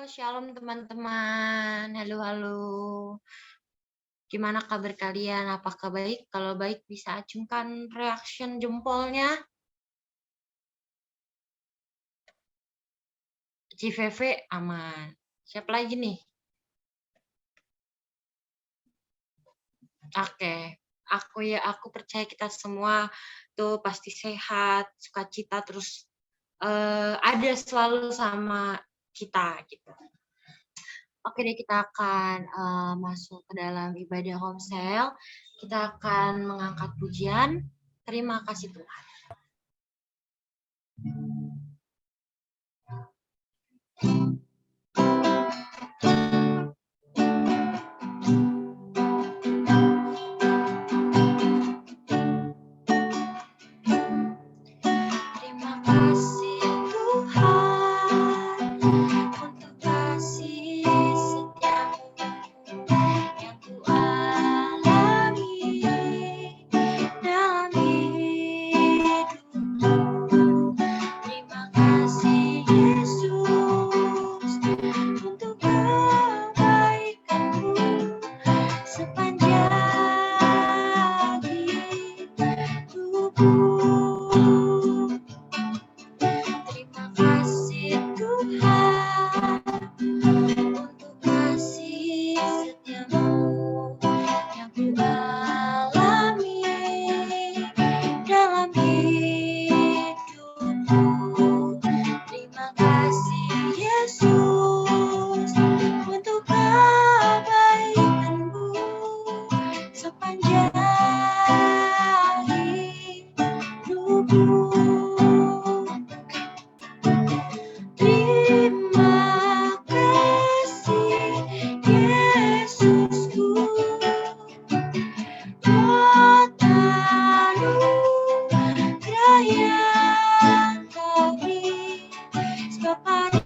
Shalom teman-teman. Halo, halo. Gimana kabar kalian? Apakah baik? Kalau baik bisa acungkan reaction jempolnya. CVV aman. Siapa lagi nih? Oke. Aku percaya kita semua tuh pasti sehat, sukacita terus ada selalu sama kita gitu. Oke deh, kita akan masuk ke dalam ibadah komsel. Kita akan mengangkat pujian. Terima kasih Tuhan. Terima kasih Tuhan untuk kasih setiamu yang ku alami dalam hidupku. Terima kasih Yesus untuk kebaikanmu sepanjang hidupku. Terima kasih Tuhan untuk kasih setiamu yang ku alami dalam hidupku. Terima kasih Yesus untuk kebaikanmu sepanjang hidupku. Terima kasih Yesusku buat anugerah yang Kau beri setiap hari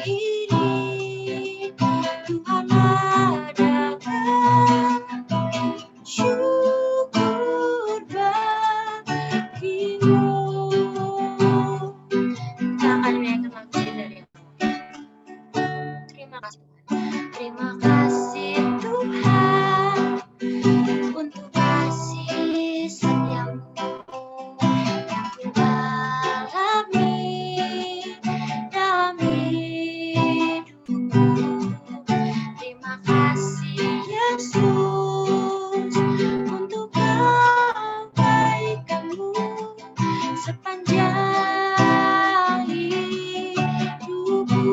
ini. Tuhan adakan syukur bagimu. Kita akan menyanyikan lagu ini dari Terima kasih Tuhan. Terima kasih Tuhan untuk kasih setiamu yang ku alami dalam hidupku. Terima kasih Yesus untuk kebaikanmu sepanjang hidupku.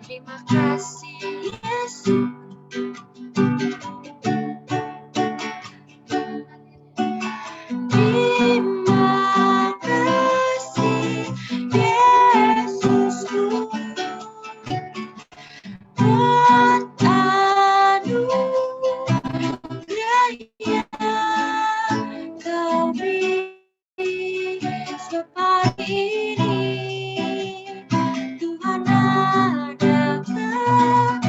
Terima kasih Yesus. Terima kasih Yesusku buat anugerah yang Kau beri setiap hari ini. Tuhan adakan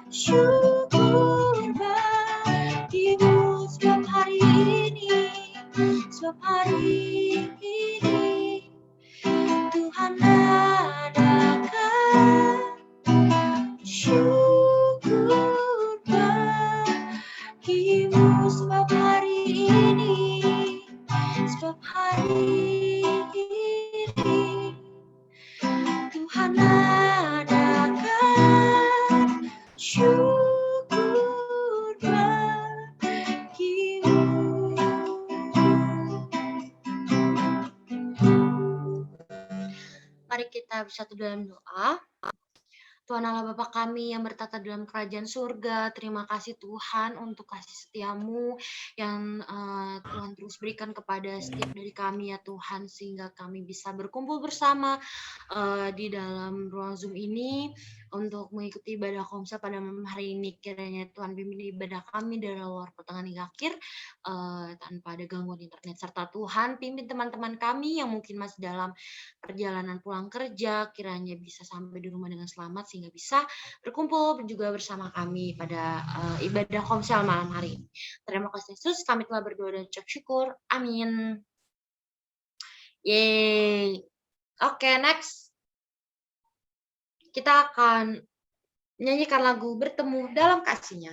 syukur bagimu setiap hari ini. Setiap hari ini Tuhan adakan syukur bagimu setiap hari ini. Setiap hari ini Tuhan adakan syukur bagimu. Mari kita bersatu dalam doa. Tuhan Allah Bapa kami yang bertata dalam kerajaan surga, terima kasih Tuhan untuk kasih setiamu yang Tuhan terus berikan kepada setiap dari kami ya Tuhan, sehingga kami bisa berkumpul bersama di dalam ruang Zoom ini untuk mengikuti ibadah komsel pada malam hari ini. Kiranya Tuhan pimpin ibadah kami dari awal pertengahan hingga akhir tanpa ada gangguan internet, serta Tuhan pimpin teman-teman kami yang mungkin masih dalam perjalanan pulang kerja, kiranya bisa sampai di rumah dengan selamat sehingga bisa berkumpul juga bersama kami pada ibadah komsel malam hari ini. Terima kasih Yesus, kami telah berdoa dan ucap syukur. Amin. Yeay. Oke, next. kita akan menyanyikan lagu Bertemu Dalam Kasih-Nya.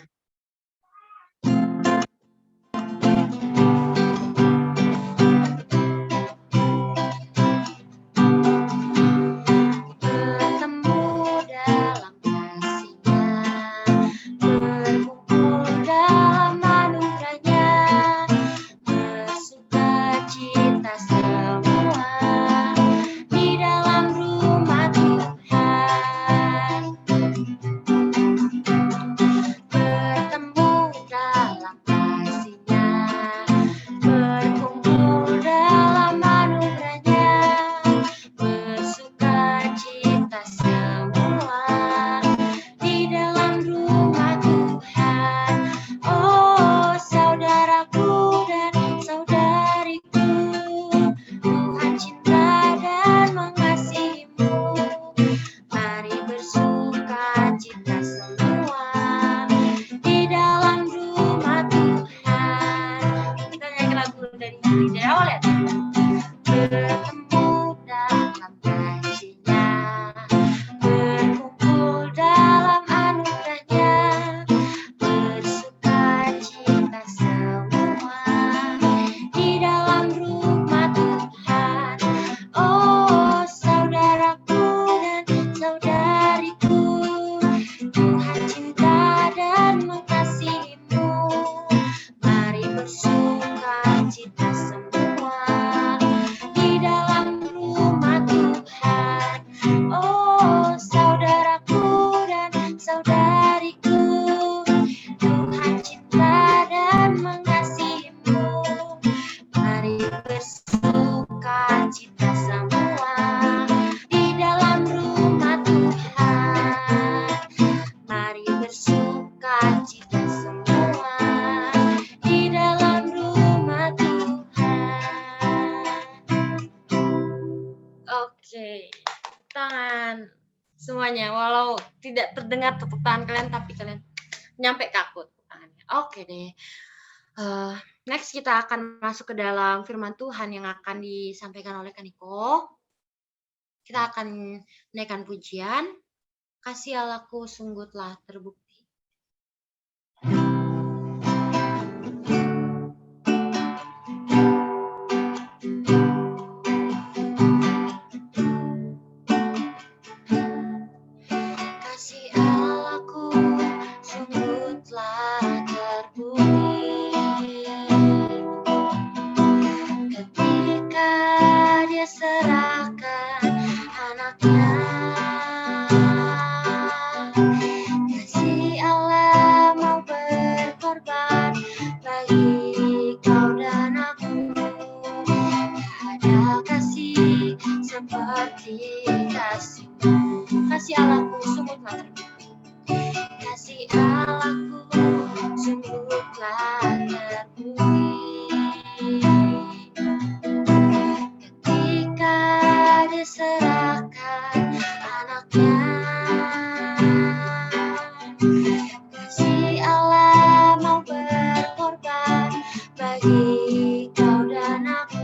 Tangan semuanya, walau tidak terdengar tepuk tangan kalian, tapi kalian nyampe ke aku tepuk tangannya. Oke deh. Next kita akan masuk ke dalam firman Tuhan yang akan disampaikan oleh Kaniko. Kita akan menaikkan pujian. Kasih Allahku sungguh telah terbukti. Kasih Allahku sungguh telah terbukti. Kasih Allahku sungguh telah terbukti. Ketika Dia serahkan anaknya. Kasih Allah mau berkorban bagi kau dan aku.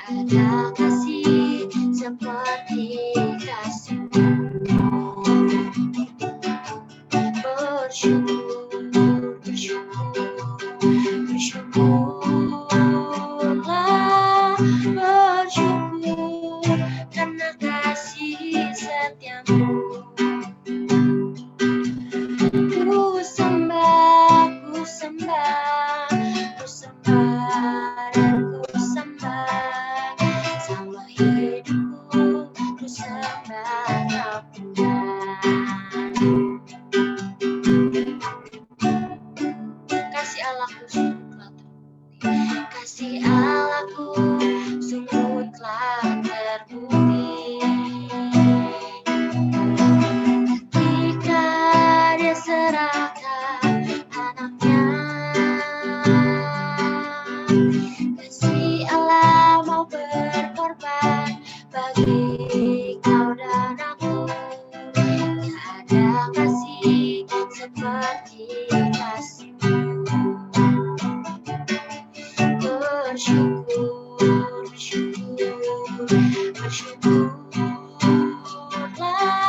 Tak ada kasih seperti kasih-Mu. Bersyukur, bersyukurlah, bersyukur karena kasih setia-Mu. Ku sembah, ku sembah, ku sembah dan ku sembah. Sama hidupku ku sembah Kau Tuhan. Kasih Allahku sungguh telah terbukti. Kasih Allahku sungguh telah terbukti. Ketika Dia serahkan anaknya. Kasih Allah mau berkorban bagi kau dan aku. Tak ada kasih seperti kasih-Mu. Bersyukur, bersyukur, bersyukurlah,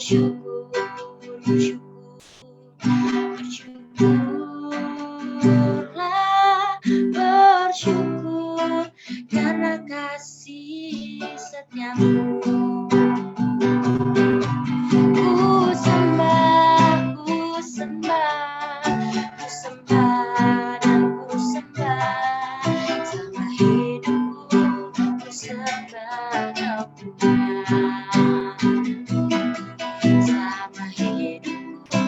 bersyukur, bersyukurlah, bersyukur karena kasih setiamu. Ku sembah, ku sembah, ku sembah dan ku sembah selama hidupku, ku sembah Kau Tuhan. Selama hidupku,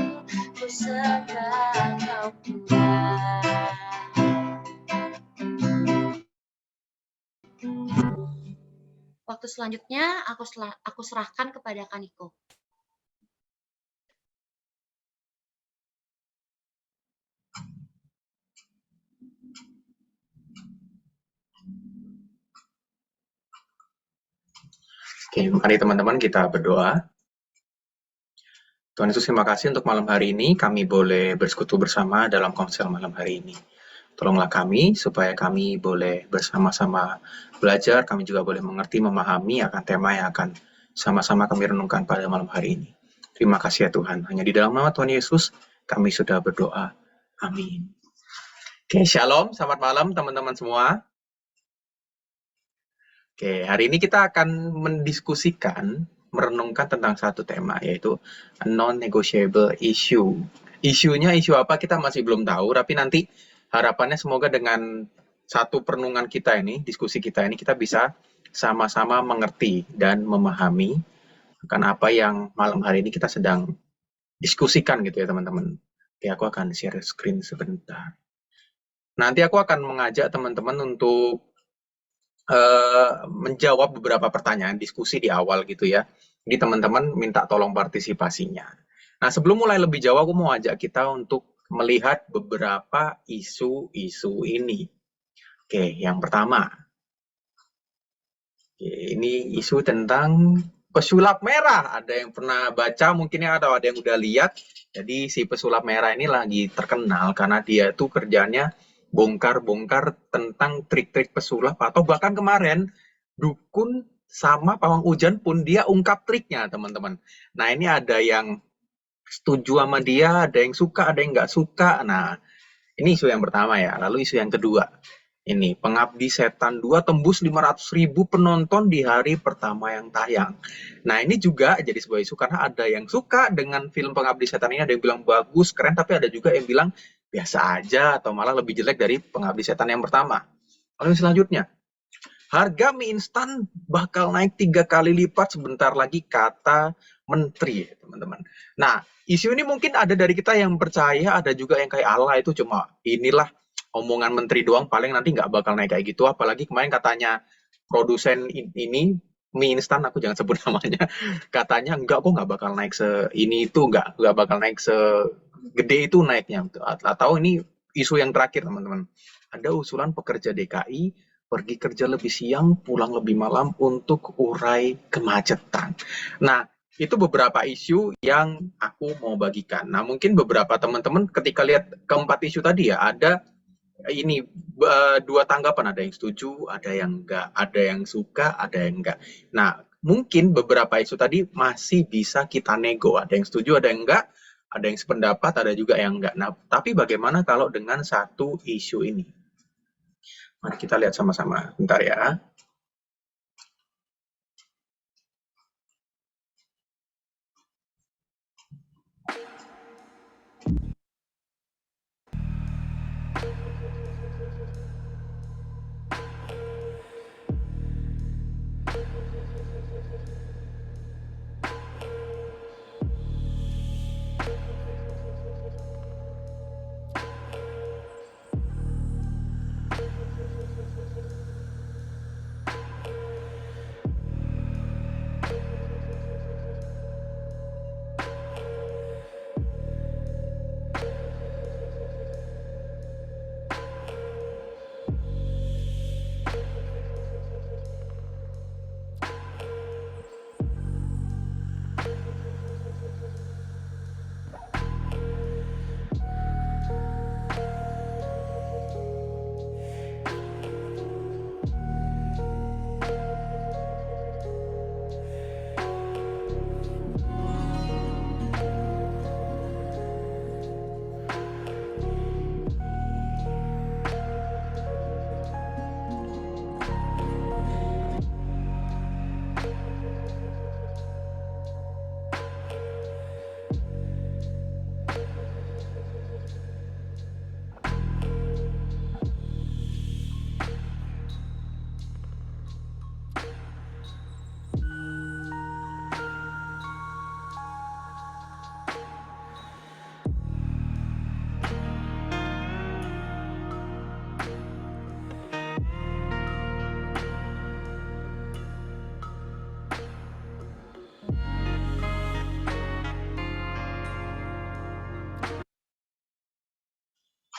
ku sembah Kau Tuhan. Waktu selanjutnya aku serahkan kepada Kaniko. Oke, mari teman-teman kita berdoa. Tuhan Yesus, terima kasih untuk malam hari ini. Kami boleh bersekutu bersama dalam konsel malam hari ini. Tolonglah kami supaya kami boleh bersama-sama belajar, kami juga boleh mengerti, memahami akan tema yang akan sama-sama kami renungkan pada malam hari ini. Terima kasih ya Tuhan. Hanya di dalam nama Tuhan Yesus kami sudah berdoa. Amin. Oke, shalom, selamat malam teman-teman semua. Oke, hari ini kita akan mendiskusikan, merenungkan tentang satu tema, yaitu non-negotiable issue. Isunya isu apa kita masih belum tahu, tapi nanti harapannya semoga dengan satu perenungan kita ini, diskusi kita ini, kita bisa sama-sama mengerti dan memahami akan apa yang malam hari ini kita sedang diskusikan gitu ya teman-teman. Oke, aku akan share screen sebentar. Nanti aku akan mengajak teman-teman untuk menjawab beberapa pertanyaan diskusi di awal gitu ya. Jadi teman-teman minta tolong partisipasinya. Nah, sebelum mulai lebih jauh, aku mau ajak kita untuk melihat beberapa isu-isu ini. Oke, yang pertama. Oke, ini isu tentang pesulap merah. Ada yang pernah baca mungkin ya, atau ada yang udah lihat. Jadi si pesulap merah ini lagi terkenal karena dia tuh kerjanya bongkar-bongkar tentang trik-trik pesulap, atau bahkan kemarin dukun sama pawang hujan pun dia ungkap triknya teman-teman. Nah ini ada yang setuju sama dia, ada yang suka, ada yang nggak suka. Nah ini isu yang pertama ya. Lalu isu yang kedua, ini Pengabdi Setan 2 tembus 500.000 penonton di hari pertama yang tayang. Nah ini juga jadi sebuah isu karena ada yang suka dengan film Pengabdi Setan ini, ada yang bilang bagus, keren, tapi ada juga yang bilang biasa aja atau malah lebih jelek dari Pengabdi Setan yang pertama. Lalu selanjutnya, harga mie instan bakal naik 3 kali lipat sebentar lagi, kata menteri, teman-teman. Nah, isu ini mungkin ada dari kita yang percaya, ada juga yang kayak Allah itu cuma inilah omongan menteri doang, paling nanti nggak bakal naik kayak gitu. Apalagi kemarin katanya produsen ini mie instan, aku jangan sebut namanya, katanya enggak kok, nggak bakal naik ini itu, nggak bakal naik segede itu naiknya. Atau ini isu yang terakhir teman-teman, ada usulan pekerja DKI pergi kerja lebih siang, pulang lebih malam untuk urai kemacetan. Nah, itu beberapa isu yang aku mau bagikan. Nah, mungkin beberapa teman-teman ketika lihat keempat isu tadi ya, ada ini dua tanggapan, ada yang setuju, ada yang enggak, ada yang suka, ada yang enggak. Nah, mungkin beberapa isu tadi masih bisa kita nego, ada yang setuju, ada yang enggak, ada yang sependapat, ada juga yang enggak. Nah, tapi bagaimana kalau dengan satu isu ini? Mari kita lihat sama-sama. Bentar ya.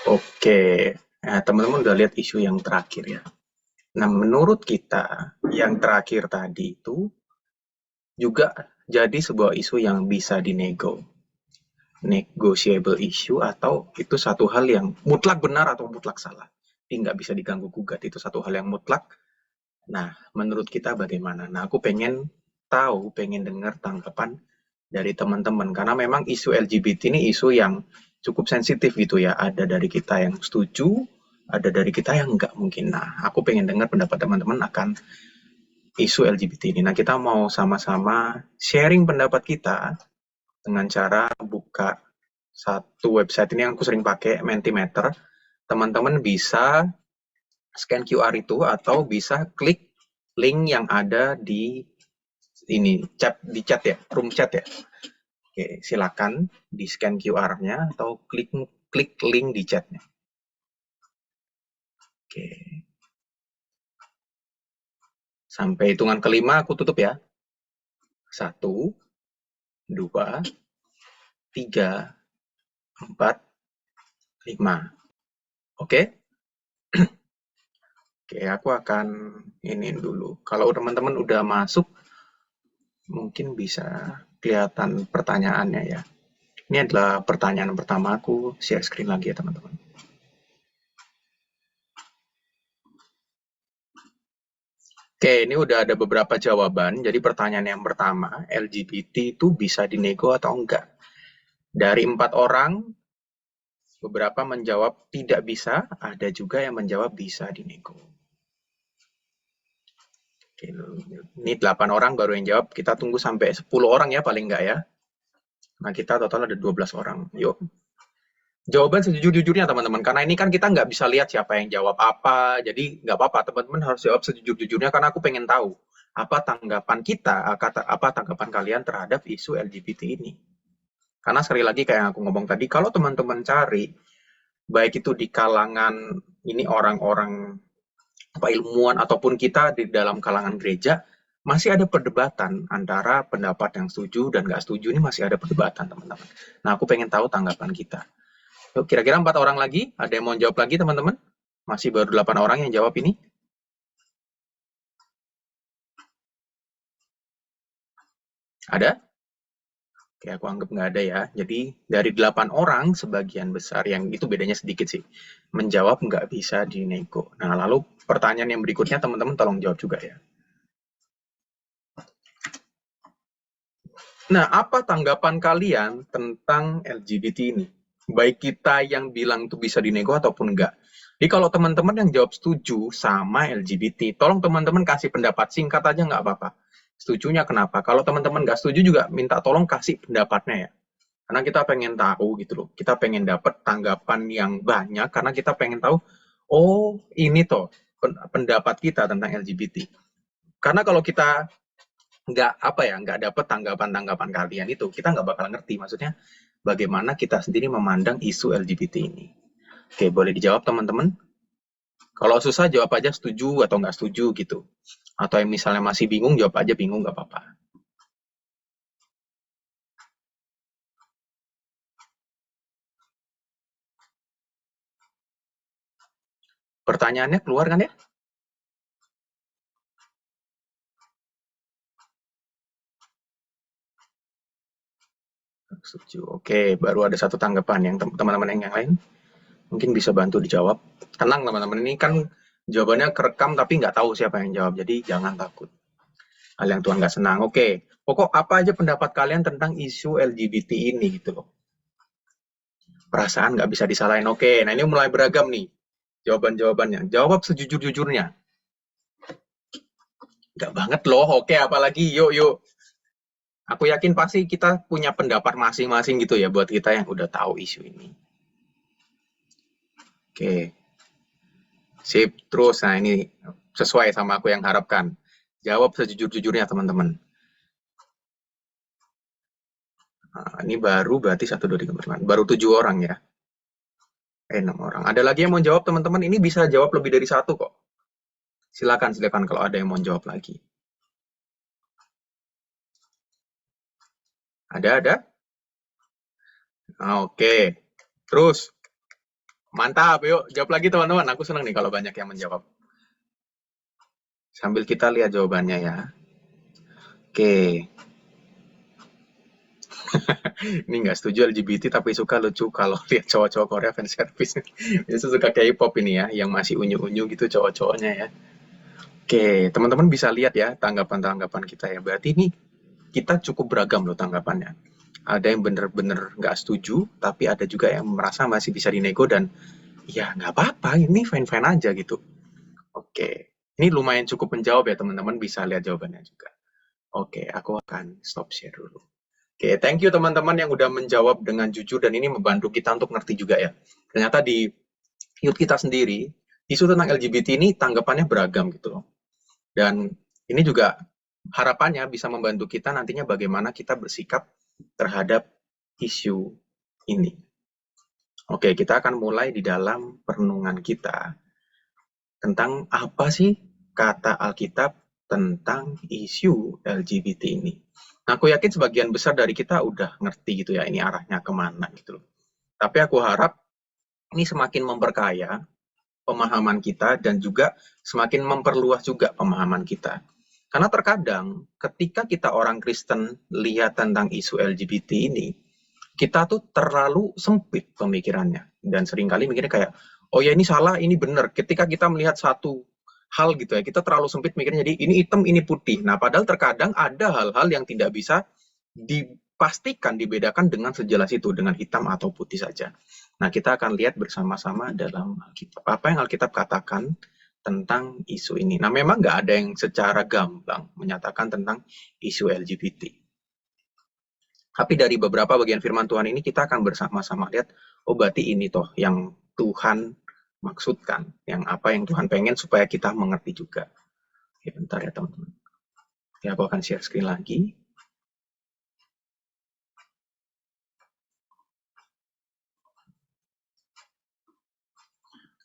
Oke, nah, teman-teman udah lihat isu yang terakhir ya. Nah, menurut kita yang terakhir tadi itu juga jadi sebuah isu yang bisa negotiable issue, atau itu satu hal yang mutlak benar atau mutlak salah. Ini nggak bisa diganggu gugat, itu satu hal yang mutlak. Nah, menurut kita bagaimana? Nah, aku pengen dengar tanggapan dari teman-teman, karena memang isu LGBT ini isu yang cukup sensitif gitu ya. Ada dari kita yang setuju, ada dari kita yang enggak mungkin. Nah, aku pengen dengar pendapat teman-teman akan isu LGBT ini. Nah, kita mau sama-sama sharing pendapat kita dengan cara buka satu website ini yang aku sering pakai, Mentimeter. Teman-teman bisa scan QR itu atau bisa klik link yang ada di ini chat ya, room chat ya. Oke, silakan di scan QR-nya atau klik link di chatnya. Oke. Sampai hitungan kelima aku tutup ya. 1, 2, 3, 4, 5. Oke? Oke, aku akan ini dulu. Kalau teman-teman udah masuk, mungkin bisa kelihatan pertanyaannya ya. Ini adalah pertanyaan pertama, aku share screen lagi ya teman-teman. Oke, ini udah ada beberapa jawaban. Jadi pertanyaan yang pertama, LGBT itu bisa dinego atau enggak? Dari 4 orang, beberapa menjawab tidak bisa, ada juga yang menjawab bisa dinego. Oke, ini 8 orang baru yang jawab, kita tunggu sampai 10 orang ya paling enggak ya. Nah, kita total ada 12 orang. Yuk. Jawaban sejujur-jujurnya teman-teman, karena ini kan kita nggak bisa lihat siapa yang jawab apa, jadi nggak apa-apa, teman-teman harus jawab sejujur-jujurnya karena aku pengen tahu apa tanggapan kita, apa tanggapan kalian terhadap isu LGBT ini. Karena sekali lagi kayak yang aku ngomong tadi, kalau teman-teman cari, baik itu di kalangan ini orang-orang apa ilmuwan ataupun kita di dalam kalangan gereja, masih ada perdebatan antara pendapat yang setuju dan nggak setuju, ini masih ada perdebatan teman-teman. Nah, aku pengen tahu tanggapan kita. Kira-kira 4 orang lagi, ada yang mau jawab lagi teman-teman? Masih baru 8 orang yang jawab ini. Ada? Oke, aku anggap nggak ada ya. Jadi dari 8 orang, sebagian besar, yang itu bedanya sedikit sih, menjawab nggak bisa dinego. Nah, lalu pertanyaan yang berikutnya teman-teman tolong jawab juga ya. Nah, apa tanggapan kalian tentang LGBT ini? Baik kita yang bilang itu bisa dinego ataupun enggak. Jadi kalau teman-teman yang jawab setuju sama LGBT, tolong teman-teman kasih pendapat singkat aja nggak apa-apa. Setujunya kenapa? Kalau teman-teman nggak setuju juga minta tolong kasih pendapatnya ya. Karena kita pengen tahu gitu loh. Kita pengen dapat tanggapan yang banyak karena kita pengen tahu, oh ini toh pendapat kita tentang LGBT. Karena kalau kita nggak dapat tanggapan-tanggapan kalian itu, kita nggak bakal ngerti maksudnya bagaimana kita sendiri memandang isu LGBT ini. Oke, boleh dijawab teman-teman. Kalau susah jawab aja setuju atau nggak setuju gitu, atau yang misalnya masih bingung jawab aja bingung, nggak apa-apa. Pertanyaannya keluar kan ya? Setuju. Oke, baru ada satu tanggapan. Yang teman-teman yang lain mungkin bisa bantu dijawab. Tenang teman-teman, ini kan jawabannya kerekam tapi nggak tahu siapa yang jawab, jadi jangan takut. Hal yang Tuhan nggak senang. Oke, pokok apa aja pendapat kalian tentang isu LGBT ini gitu loh. Perasaan nggak bisa disalahin. Oke, nah ini mulai beragam nih jawaban-jawabannya. Jawab sejujur-jujurnya. Nggak banget loh. Oke, apalagi yuk yuk. Aku yakin pasti kita punya pendapat masing-masing gitu ya buat kita yang udah tahu isu ini. Oke. Sip, terus nah ini sesuai sama aku yang harapkan. Jawab sejujur-jujurnya teman-teman. Nah, ini baru berarti 1, 2, 3, 4, 5. Baru 7 orang ya. 6 orang. Ada lagi yang mau jawab teman-teman? Ini bisa jawab lebih dari satu kok. Silakan, silakan kalau ada yang mau jawab lagi. Ada? Oke. Terus, Mantap, yuk jawab lagi teman-teman. Aku senang nih kalau banyak yang menjawab. Sambil kita lihat jawabannya ya. Oke, ini nggak setuju LGBT tapi suka lucu kalau lihat cowok-cowok Korea fan service. Biasa suka K-pop ini ya, yang masih unyu-unyu gitu cowok-cowoknya ya. Oke, teman-teman bisa lihat ya tanggapan-tanggapan kita ya. Berarti ini kita cukup beragam loh tanggapannya. Ada yang bener-bener nggak setuju, tapi ada juga yang merasa masih bisa dinego dan ya nggak apa-apa, ini fine-fine aja gitu. Oke, ini lumayan cukup menjawab ya teman-teman, bisa lihat jawabannya juga. Oke, aku akan stop share dulu. Oke, thank you teman-teman yang udah menjawab dengan jujur dan ini membantu kita untuk ngerti juga ya. Ternyata di youth kita sendiri, isu tentang LGBT ini tanggapannya beragam gitu loh. Dan ini juga harapannya bisa membantu kita nantinya bagaimana kita bersikap terhadap isu ini. Oke, kita akan mulai di dalam perenungan kita tentang apa sih kata Alkitab tentang isu LGBT ini. Nah, aku yakin sebagian besar dari kita udah ngerti gitu ya, ini arahnya kemana gitu loh. Tapi aku harap ini semakin memperkaya pemahaman kita dan juga semakin memperluas juga pemahaman kita. Karena terkadang ketika kita orang Kristen lihat tentang isu LGBT ini, kita tuh terlalu sempit pemikirannya dan seringkali mikirnya kayak oh ya ini salah, ini benar. Ketika kita melihat satu hal gitu ya, kita terlalu sempit mikirnya jadi ini hitam, ini putih. Nah, padahal terkadang ada hal-hal yang tidak bisa dipastikan dibedakan dengan sejelas itu dengan hitam atau putih saja. Nah, kita akan lihat bersama-sama dalam Alkitab. Apa yang Alkitab katakan tentang isu ini. Nah, memang nggak ada yang secara gamblang menyatakan tentang isu LGBT. Tapi dari beberapa bagian firman Tuhan ini kita akan bersama-sama lihat, oh berarti ini toh yang Tuhan maksudkan, yang apa yang Tuhan pengen supaya kita mengerti juga. Oke, bentar ya teman-teman. Ya, aku akan share screen lagi.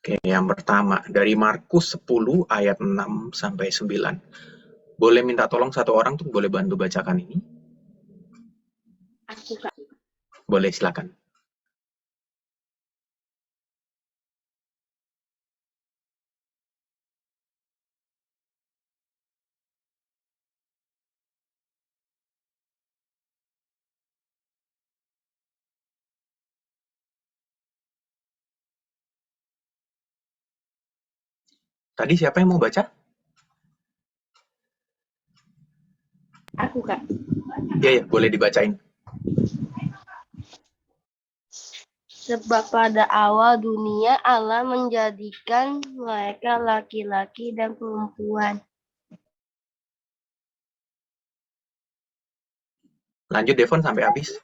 Oke, yang pertama dari Markus 10 ayat 6 sampai 9. Boleh minta tolong satu orang tuh boleh bantu bacakan ini? Aku, Kak. Boleh, silakan. Tadi siapa yang mau baca? Aku, Kak. Iya, ya, boleh dibacain. Sebab pada awal dunia Allah menjadikan mereka laki-laki dan perempuan. Lanjut Devon sampai habis.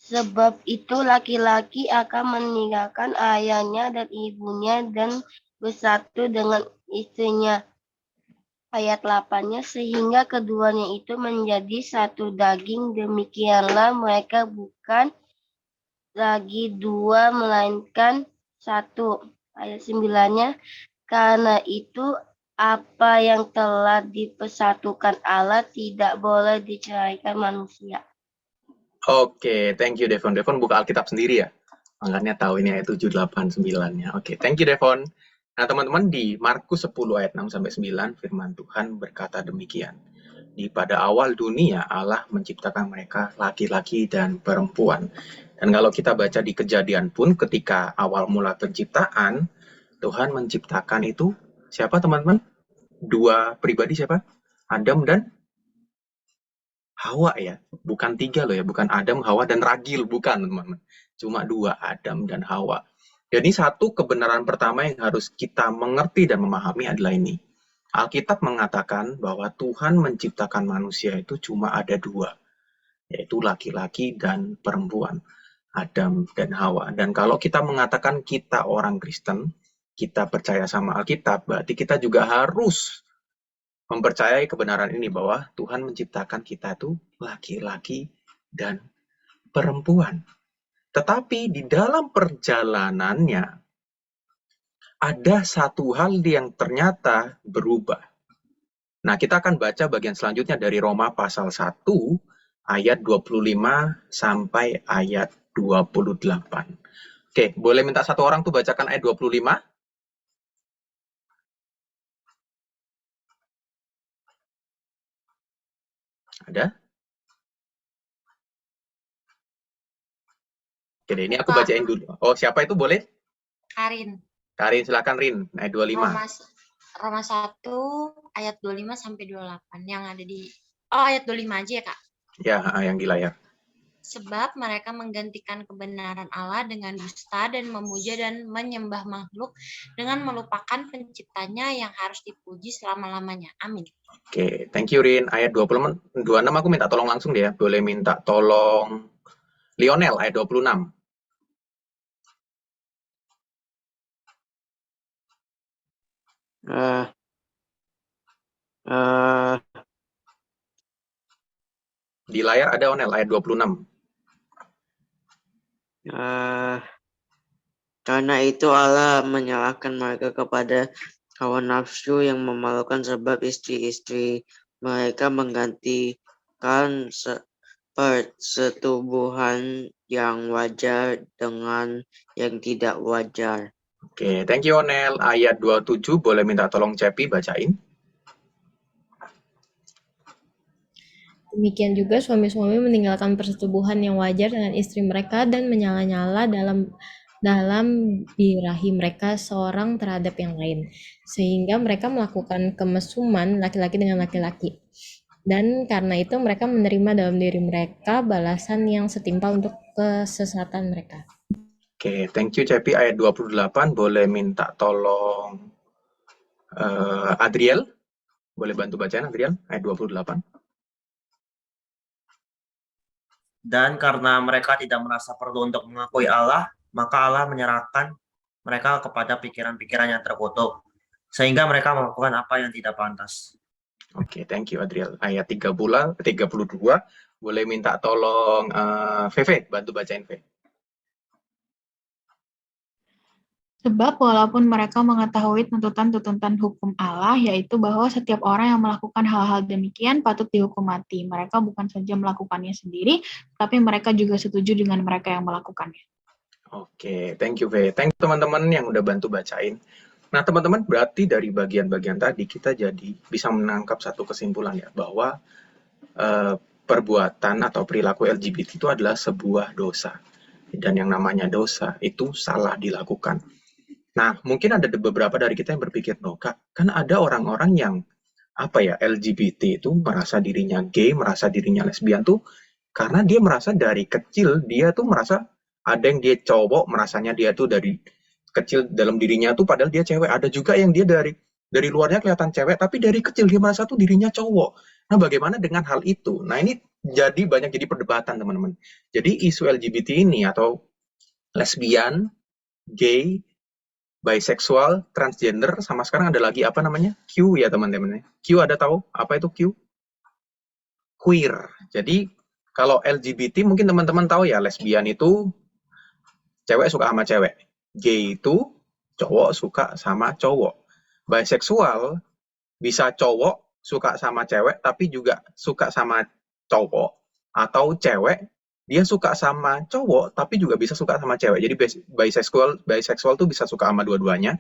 Sebab itu laki-laki akan meninggalkan ayahnya dan ibunya dan bersatu dengan istrinya. Ayat 8-nya, sehingga keduanya itu menjadi satu daging, demikianlah mereka bukan lagi dua, melainkan satu. Ayat 9-nya, karena itu apa yang telah dipersatukan Allah tidak boleh diceraikan manusia. Oke, thank you Devon. Devon buka Alkitab sendiri ya? Makanya tahu ini ayat 7, 8, 9-nya. Oke, thank you Devon. Nah, teman-teman di Markus 10 ayat 6 sampai 9 firman Tuhan berkata demikian. Di pada awal dunia Allah menciptakan mereka laki-laki dan perempuan. Dan kalau kita baca di Kejadian pun ketika awal mula penciptaan, Tuhan menciptakan itu siapa teman-teman? Dua pribadi siapa? Adam dan Hawa ya, bukan tiga loh ya, bukan Adam, Hawa, dan Ragil, bukan teman-teman. Cuma dua, Adam dan Hawa. Jadi satu kebenaran pertama yang harus kita mengerti dan memahami adalah ini. Alkitab mengatakan bahwa Tuhan menciptakan manusia itu cuma ada dua, yaitu laki-laki dan perempuan, Adam dan Hawa. Dan kalau kita mengatakan kita orang Kristen, kita percaya sama Alkitab, berarti kita juga harus mempercayai kebenaran ini bahwa Tuhan menciptakan kita tuh laki-laki dan perempuan. Tetapi di dalam perjalanannya ada satu hal yang ternyata berubah. Nah, kita akan baca bagian selanjutnya dari Roma pasal 1 ayat 25 sampai ayat 28. Oke, boleh minta satu orang tuh bacakan ayat 25? Ada? Oke deh, ini aku Kak, bacain dulu. Oh, siapa itu boleh? Karin. Karin, silakan Rin. Ayat 25. Roma 1 ayat 25 sampai 28 yang ada di ayat 25 aja ya, Kak. Ya, yang di layar. Sebab mereka menggantikan kebenaran Allah dengan dusta dan memuja dan menyembah makhluk dengan melupakan penciptanya yang harus dipuji selama-lamanya. Amin. Oke, thank you Rin. Ayat 26 aku minta tolong langsung deh ya. Boleh minta tolong Lionel ayat 26. Eh, eh, Di layar ada Onel ayat 26. eh, karena itu Allah menyalahkan mereka kepada hawa nafsu yang memalukan sebab istri-istri mereka menggantikan persetubuhan yang wajar dengan yang tidak wajar. Oke, thank you Onel. Ayat 27 boleh minta tolong Cepi bacain. Demikian juga suami-suami meninggalkan persetubuhan yang wajar dengan istri mereka dan menyala-nyala dalam birahi mereka seorang terhadap yang lain, sehingga mereka melakukan kemesuman laki-laki dengan laki-laki. Dan karena itu mereka menerima dalam diri mereka balasan yang setimpal untuk kesesatan mereka. Oke, thank you Cepi. Ayat 28 boleh minta tolong Adriel. Boleh bantu bacain Adriel ayat 28. Dan karena mereka tidak merasa perlu untuk mengakui Allah, maka Allah menyerahkan mereka kepada pikiran-pikiran yang terkutuk, sehingga mereka melakukan apa yang tidak pantas. Oke, thank you Adriel. Ayat 32 boleh minta tolong VV, bantu bacain VV. Sebab walaupun mereka mengetahui tuntutan-tuntutan hukum Allah, yaitu bahwa setiap orang yang melakukan hal-hal demikian patut dihukum mati. Mereka bukan saja melakukannya sendiri, tapi mereka juga setuju dengan mereka yang melakukannya. Oke, thank you VV. Thank you teman-teman yang udah bantu bacain. Nah teman-teman, berarti dari bagian-bagian tadi kita jadi bisa menangkap satu kesimpulan ya, bahwa perbuatan atau perilaku LGBT itu adalah sebuah dosa. Dan yang namanya dosa itu salah dilakukan. Nah, mungkin ada beberapa dari kita yang berpikir, loh Kak, kan ada orang-orang yang LGBT itu merasa dirinya gay, merasa dirinya lesbian tuh karena dia merasa dari kecil dia tuh merasa ada yang dia cowok, merasanya dia tuh dari kecil dalam dirinya tuh padahal dia cewek. Ada juga yang dia dari luarnya kelihatan cewek tapi dari kecil dia merasa tuh dirinya cowok. Nah, bagaimana dengan hal itu? Nah, ini banyak jadi perdebatan, teman-teman. Jadi isu LGBT ini atau lesbian, gay, bisexual, transgender, sama sekarang ada lagi apa namanya? Q ya teman-teman. Q ada tahu apa itu Q? Queer. Jadi kalau LGBT mungkin teman-teman tahu ya, lesbian itu cewek suka sama cewek. Gay itu cowok suka sama cowok. Bisexual bisa cowok suka sama cewek tapi juga suka sama cowok, atau cewek dia suka sama cowok tapi juga bisa suka sama cewek. Jadi bisexual tuh bisa suka sama dua-duanya.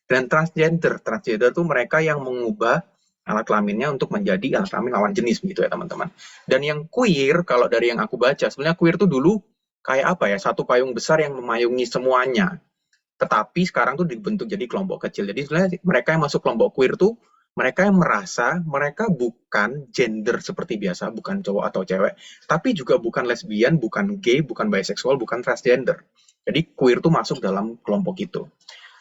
Dan transgender tuh mereka yang mengubah alat kelaminnya untuk menjadi alat kelamin lawan jenis gitu ya teman-teman. Dan yang queer, kalau dari yang aku baca, sebenarnya queer tuh dulu kayak apa ya, satu payung besar yang memayungi semuanya. Tetapi sekarang tuh dibentuk jadi kelompok kecil. Jadi sebenarnya mereka yang masuk kelompok queer tuh mereka yang merasa mereka bukan gender seperti biasa, bukan cowok atau cewek, tapi juga bukan lesbian, bukan gay, bukan bisexual, bukan transgender. Jadi queer tuh masuk dalam kelompok itu.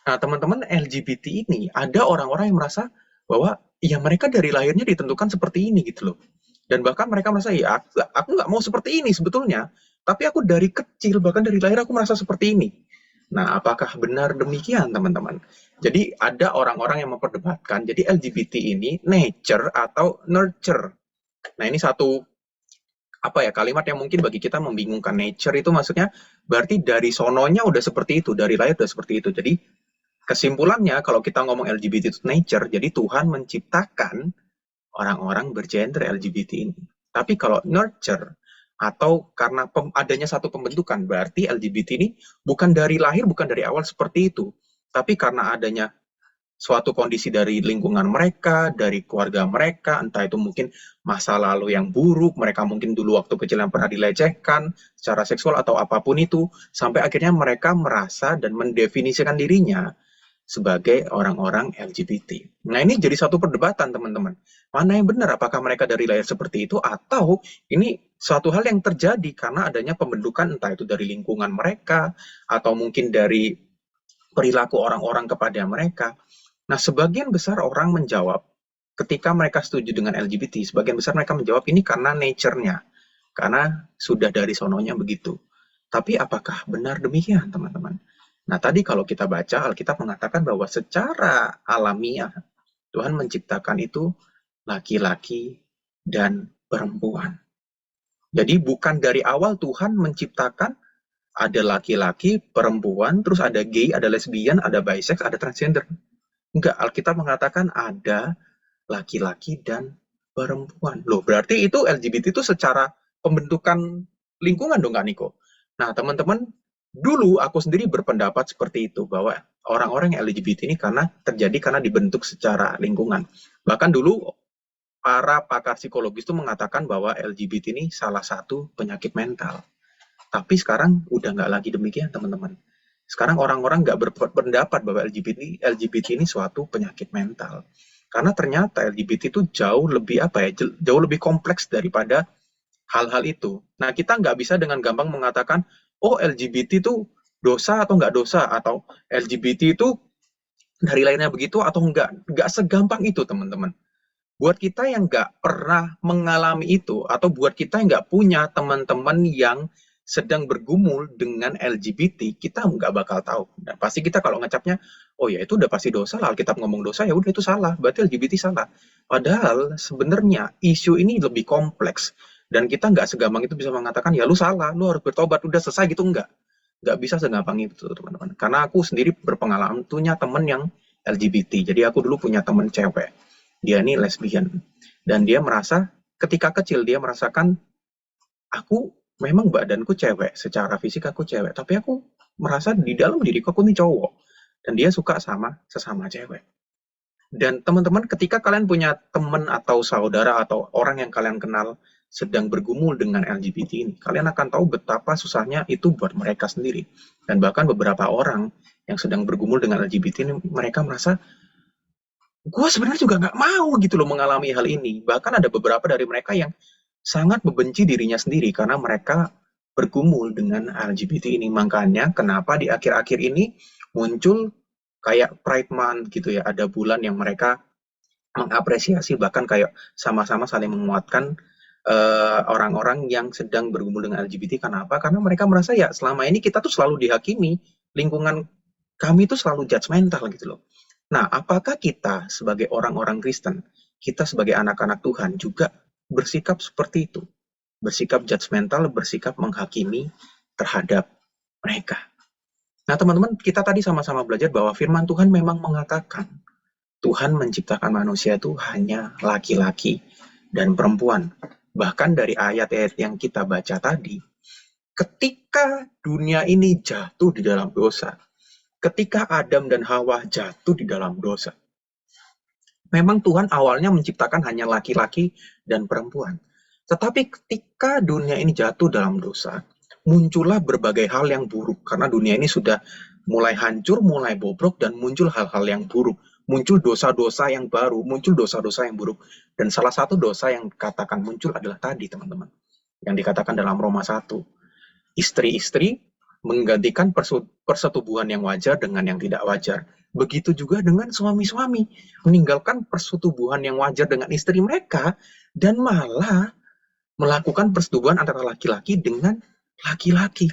Nah, teman-teman LGBT ini ada orang-orang yang merasa bahwa ya mereka dari lahirnya ditentukan seperti ini gitu loh. Dan bahkan mereka merasa ya aku nggak mau seperti ini sebetulnya, tapi aku dari kecil bahkan dari lahir aku merasa seperti ini. Nah, apakah benar demikian, teman-teman? Jadi ada orang-orang yang memperdebatkan, jadi LGBT ini nature atau nurture. Nah, ini satu kalimat yang mungkin bagi kita membingungkan. Nature itu maksudnya berarti dari sononya udah seperti itu, dari lahir udah seperti itu. Jadi kesimpulannya kalau kita ngomong LGBT itu nature, jadi Tuhan menciptakan orang-orang bergender LGBT ini. Tapi kalau nurture atau karena adanya satu pembentukan. Berarti LGBT ini bukan dari lahir, bukan dari awal seperti itu, tapi karena adanya suatu kondisi dari lingkungan mereka, dari keluarga mereka, entah itu mungkin masa lalu yang buruk, mereka mungkin dulu waktu kecil yang pernah dilecehkan secara seksual atau apapun itu, sampai akhirnya mereka merasa dan mendefinisikan dirinya sebagai orang-orang LGBT. Nah, ini jadi satu perdebatan, teman-teman. Mana yang benar? Apakah mereka dari lahir seperti itu, atau ini suatu hal yang terjadi karena adanya pembentukan, entah itu dari lingkungan mereka, atau mungkin dari perilaku orang-orang kepada mereka. Nah, sebagian besar orang menjawab, ketika mereka setuju dengan LGBT, sebagian besar mereka menjawab ini karena nature-nya, karena sudah dari sononya begitu. Tapi apakah benar demikian, teman-teman? Nah, tadi kalau kita baca, Alkitab mengatakan bahwa secara alamiah, Tuhan menciptakan itu laki-laki dan perempuan. Jadi bukan dari awal Tuhan menciptakan ada laki-laki, perempuan, terus ada gay, ada lesbian, ada bisex, ada transgender. Enggak, Alkitab mengatakan ada laki-laki dan perempuan. Loh, berarti itu LGBT itu secara pembentukan lingkungan dong, Kak Niko? Nah, teman-teman, dulu aku sendiri berpendapat seperti itu, bahwa orang-orang yang LGBT ini terjadi karena dibentuk secara lingkungan. Bahkan dulu para pakar psikologis itu mengatakan bahwa LGBT ini salah satu penyakit mental. Tapi sekarang udah nggak lagi demikian, teman-teman. Sekarang orang-orang nggak berpendapat bahwa LGBT ini suatu penyakit mental. Karena ternyata LGBT itu jauh lebih kompleks daripada hal-hal itu. Nah, kita nggak bisa dengan gampang mengatakan, oh LGBT itu dosa atau nggak dosa, atau LGBT itu dari lainnya begitu atau nggak. Nggak segampang itu, teman-teman. Buat kita yang nggak pernah mengalami itu, atau buat kita yang nggak punya teman-teman yang sedang bergumul dengan LGBT, kita nggak bakal tahu. Dan pasti kita kalau ngecapnya, oh ya itu udah pasti dosa lah, Alkitab ngomong dosa, ya udah itu salah, berarti LGBT salah. Padahal sebenarnya isu ini lebih kompleks, dan kita nggak segampang itu bisa mengatakan, ya lu salah, lu harus bertobat, udah selesai gitu, nggak bisa segampang itu, teman-teman. Karena aku sendiri berpengalaman punya teman yang LGBT, jadi aku dulu punya teman cewek, dia ini lesbian, dan dia merasa ketika kecil dia merasakan, aku memang badanku cewek, secara fisik aku cewek, tapi aku merasa di dalam diriku aku ini cowok. Dan dia suka sama sesama cewek. Dan teman-teman, ketika kalian punya teman atau saudara atau orang yang kalian kenal sedang bergumul dengan LGBT ini, kalian akan tahu betapa susahnya itu buat mereka sendiri. Dan bahkan beberapa orang yang sedang bergumul dengan LGBT ini, mereka merasa, gue sebenarnya juga nggak mau gitu loh mengalami hal ini. Bahkan ada beberapa dari mereka yang sangat membenci dirinya sendiri karena mereka bergumul dengan LGBT ini. Makanya kenapa di akhir-akhir ini muncul kayak Pride Month gitu ya, ada bulan yang mereka mengapresiasi, bahkan kayak sama-sama saling menguatkan orang-orang yang sedang bergumul dengan LGBT. Kenapa? Karena mereka merasa ya selama ini kita tuh selalu dihakimi, lingkungan kami tuh selalu judgmental gitu loh. Nah, apakah kita sebagai orang-orang Kristen, kita sebagai anak-anak Tuhan juga bersikap seperti itu, bersikap judgmental, bersikap menghakimi terhadap mereka? Nah, teman-teman, kita tadi sama-sama belajar bahwa firman Tuhan memang mengatakan Tuhan menciptakan manusia itu hanya laki-laki dan perempuan. Bahkan dari ayat-ayat yang kita baca tadi, ketika dunia ini jatuh di dalam dosa, ketika Adam dan Hawa jatuh di dalam dosa, memang Tuhan awalnya menciptakan hanya laki-laki dan perempuan. Tetapi ketika dunia ini jatuh dalam dosa, muncullah berbagai hal yang buruk. Karena dunia ini sudah mulai hancur, mulai bobrok, dan muncul hal-hal yang buruk. Muncul dosa-dosa yang baru, muncul dosa-dosa yang buruk. Dan salah satu dosa yang dikatakan muncul adalah tadi, teman-teman. Yang dikatakan dalam Roma 1. Istri-istri menggantikan persetubuhan yang wajar dengan yang tidak wajar. Begitu juga dengan suami-suami, meninggalkan persetubuhan yang wajar dengan istri mereka, dan malah melakukan persetubuhan antara laki-laki dengan laki-laki.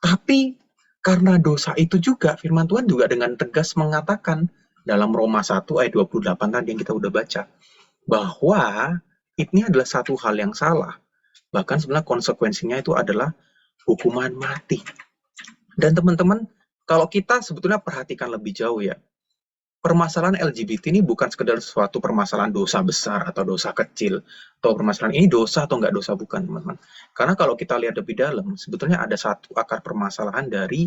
Tapi karena dosa itu juga, firman Tuhan juga dengan tegas mengatakan dalam Roma 1 ayat 28 tadi yang kita udah baca, bahwa ini adalah satu hal yang salah. Bahkan sebenarnya konsekuensinya itu adalah hukuman mati. Dan teman-teman, kalau kita sebetulnya perhatikan lebih jauh ya, permasalahan LGBT ini bukan sekedar suatu permasalahan dosa besar atau dosa kecil, atau permasalahan ini dosa atau nggak dosa, bukan, teman-teman. Karena kalau kita lihat lebih dalam, sebetulnya ada satu akar permasalahan dari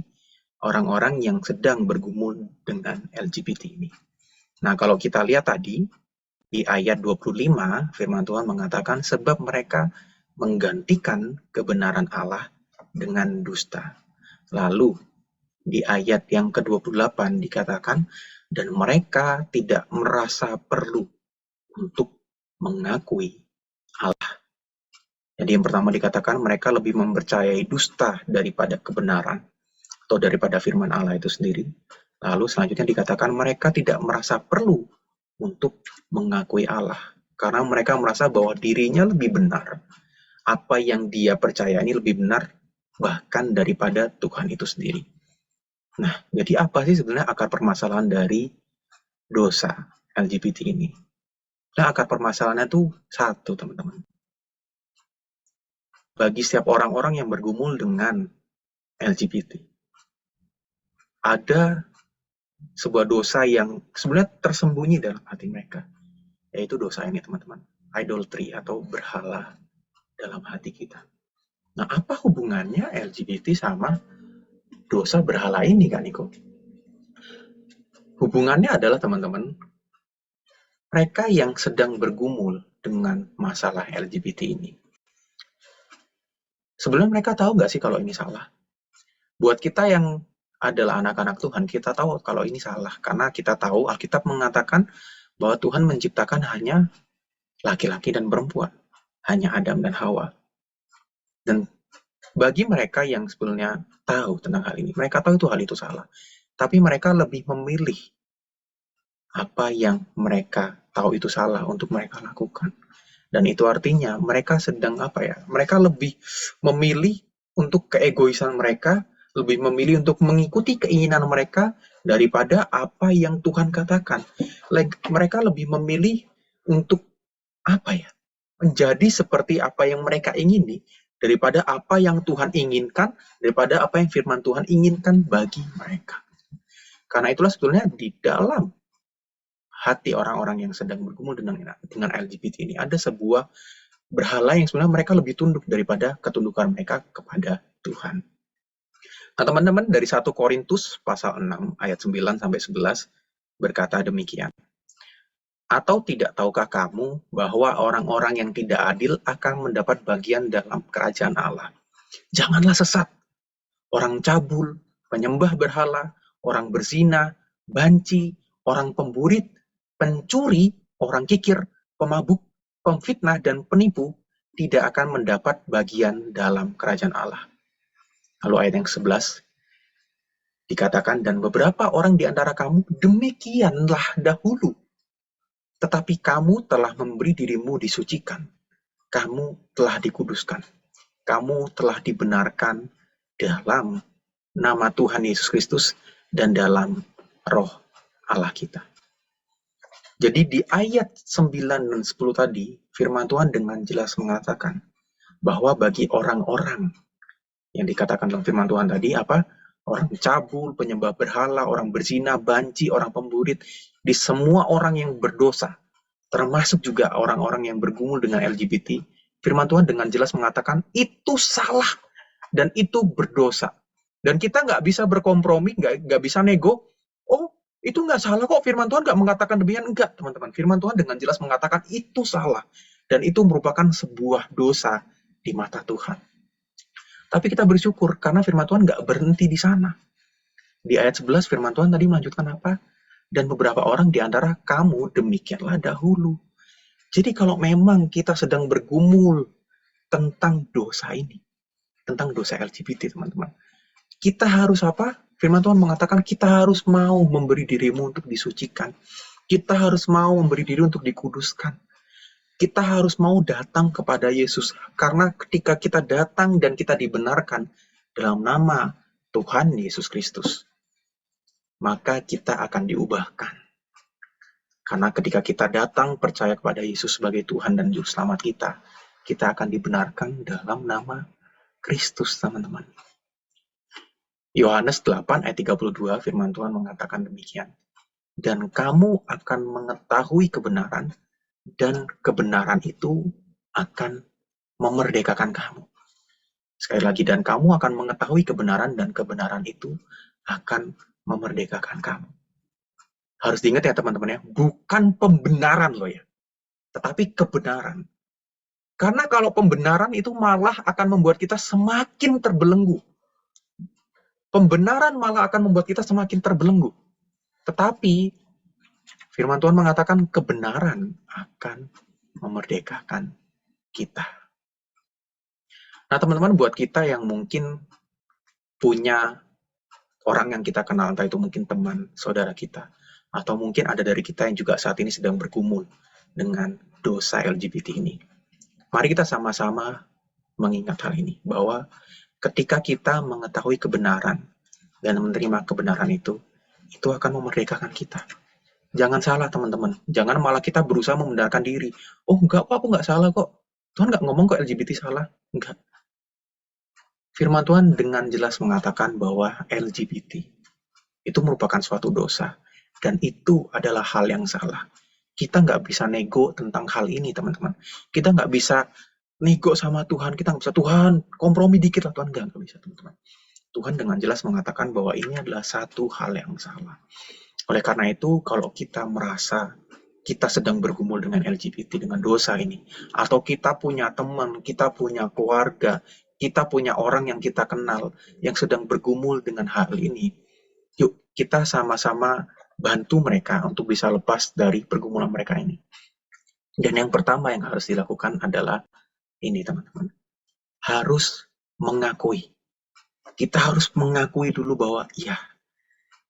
orang-orang yang sedang bergumul dengan LGBT ini. Nah, kalau kita lihat tadi, di ayat 25, firman Tuhan mengatakan, sebab mereka menggantikan kebenaran Allah dengan dusta. Lalu, di ayat yang ke-28 dikatakan, dan mereka tidak merasa perlu untuk mengakui Allah. Jadi yang pertama dikatakan mereka lebih mempercayai dusta daripada kebenaran atau daripada firman Allah itu sendiri. Lalu selanjutnya dikatakan mereka tidak merasa perlu untuk mengakui Allah karena mereka merasa bahwa dirinya lebih benar. Apa yang dia percaya ini lebih benar bahkan daripada Tuhan itu sendiri. Nah, jadi apa sih sebenarnya akar permasalahan dari dosa LGBT ini? Nah, akar permasalahannya tuh satu, teman-teman. Bagi setiap orang-orang yang bergumul dengan LGBT, ada sebuah dosa yang sebenarnya tersembunyi dalam hati mereka, yaitu dosa ini, teman-teman. Idolatry atau berhala dalam hati kita. Nah, apa hubungannya LGBT sama dosa berhala ini, Kak Niko? Hubungannya adalah, teman-teman, mereka yang sedang bergumul dengan masalah LGBT ini. Sebenarnya mereka tahu nggak sih kalau ini salah? Buat kita yang adalah anak-anak Tuhan, kita tahu kalau ini salah. Karena kita tahu Alkitab mengatakan bahwa Tuhan menciptakan hanya laki-laki dan perempuan. Hanya Adam dan Hawa. Dan bagi mereka yang sebenarnya tahu tentang hal ini, mereka tahu hal itu salah. Tapi mereka lebih memilih apa yang mereka tahu itu salah untuk mereka lakukan. Dan itu artinya mereka sedang mereka lebih memilih untuk keegoisan mereka, lebih memilih untuk mengikuti keinginan mereka daripada apa yang Tuhan katakan. Mereka lebih memilih untuk menjadi seperti apa yang mereka ingini daripada apa yang Tuhan inginkan, daripada apa yang firman Tuhan inginkan bagi mereka. Karena itulah sebetulnya di dalam hati orang-orang yang sedang bergumul dengan LGBT ini ada sebuah berhala yang sebenarnya mereka lebih tunduk daripada ketundukan mereka kepada Tuhan. Nah, teman-teman, dari 1 Korintus pasal 6 ayat 9 sampai 11 berkata demikian. Atau tidak tahukah kamu bahwa orang-orang yang tidak adil akan mendapat bagian dalam kerajaan Allah? Janganlah sesat. Orang cabul, penyembah berhala, orang berzina, banci, orang pemburit, pencuri, orang kikir, pemabuk, pemfitnah, dan penipu tidak akan mendapat bagian dalam kerajaan Allah. Lalu ayat yang ke-11 dikatakan, dan beberapa orang di antara kamu demikianlah dahulu. Tetapi kamu telah memberi dirimu disucikan. Kamu telah dikuduskan. Kamu telah dibenarkan dalam nama Tuhan Yesus Kristus dan dalam roh Allah kita. Jadi di ayat 9 dan 10 tadi, firman Tuhan dengan jelas mengatakan bahwa bagi orang-orang yang dikatakan dalam firman Tuhan tadi, orang cabul, penyembah berhala, orang berzina, banci, orang pemburit, di semua orang yang berdosa, termasuk juga orang-orang yang bergumul dengan LGBT, firman Tuhan dengan jelas mengatakan itu salah dan itu berdosa. Dan kita nggak bisa berkompromi, nggak bisa nego, itu nggak salah kok, firman Tuhan nggak mengatakan demikian. Enggak, teman-teman. Firman Tuhan dengan jelas mengatakan itu salah. Dan itu merupakan sebuah dosa di mata Tuhan. Tapi kita bersyukur karena firman Tuhan nggak berhenti di sana. Di ayat 11 firman Tuhan tadi melanjutkan apa? Dan beberapa orang di antara kamu demikianlah dahulu. Jadi kalau memang kita sedang bergumul tentang dosa ini, tentang dosa LGBT, teman-teman, kita harus Firman Tuhan mengatakan kita harus mau memberi dirimu untuk disucikan. Kita harus mau memberi diri untuk dikuduskan. Kita harus mau datang kepada Yesus. Karena ketika kita datang dan kita dibenarkan dalam nama Tuhan Yesus Kristus, maka kita akan diubahkan. Karena ketika kita datang percaya kepada Yesus sebagai Tuhan dan Juru Selamat kita akan dibenarkan dalam nama Kristus, teman-teman. Yohanes 8 ayat 32 firman Tuhan mengatakan demikian. dan kamu akan mengetahui kebenaran, dan kebenaran itu akan memerdekakan kamu. Sekali lagi, dan kamu akan mengetahui kebenaran, dan kebenaran itu akan memerdekakan kamu. Harus diingat ya teman-teman ya, bukan pembenaran loh ya, tetapi kebenaran. Karena kalau pembenaran itu malah akan membuat kita semakin terbelenggu. Pembenaran malah akan membuat kita semakin terbelenggu. Tetapi firman Tuhan mengatakan kebenaran akan memerdekakan kita. Nah teman-teman, buat kita yang mungkin punya orang yang kita kenal, entah itu mungkin teman, saudara kita, atau mungkin ada dari kita yang juga saat ini sedang bergumul dengan dosa LGBT ini. Mari kita sama-sama mengingat hal ini, bahwa ketika kita mengetahui kebenaran dan menerima kebenaran itu akan memerdekakan kita. Jangan salah teman-teman, jangan malah kita berusaha membenarkan diri. Oh enggak kok, aku enggak salah kok. Tuhan enggak ngomong kok LGBT salah. Enggak. Firman Tuhan dengan jelas mengatakan bahwa LGBT itu merupakan suatu dosa. Dan itu adalah hal yang salah. Kita nggak bisa nego tentang hal ini, teman-teman. Kita nggak bisa nego sama Tuhan. Kita nggak bisa, Tuhan, kompromi dikit lah. Tuhan nggak bisa, teman-teman. Tuhan dengan jelas mengatakan bahwa ini adalah satu hal yang salah. Oleh karena itu, kalau kita merasa kita sedang bergumul dengan LGBT, dengan dosa ini, atau kita punya teman, kita punya keluarga, kita punya orang yang kita kenal, yang sedang bergumul dengan hal ini, yuk kita sama-sama bantu mereka untuk bisa lepas dari pergumulan mereka ini. Dan yang pertama yang harus dilakukan adalah ini teman-teman, harus mengakui. Kita harus mengakui dulu bahwa ya,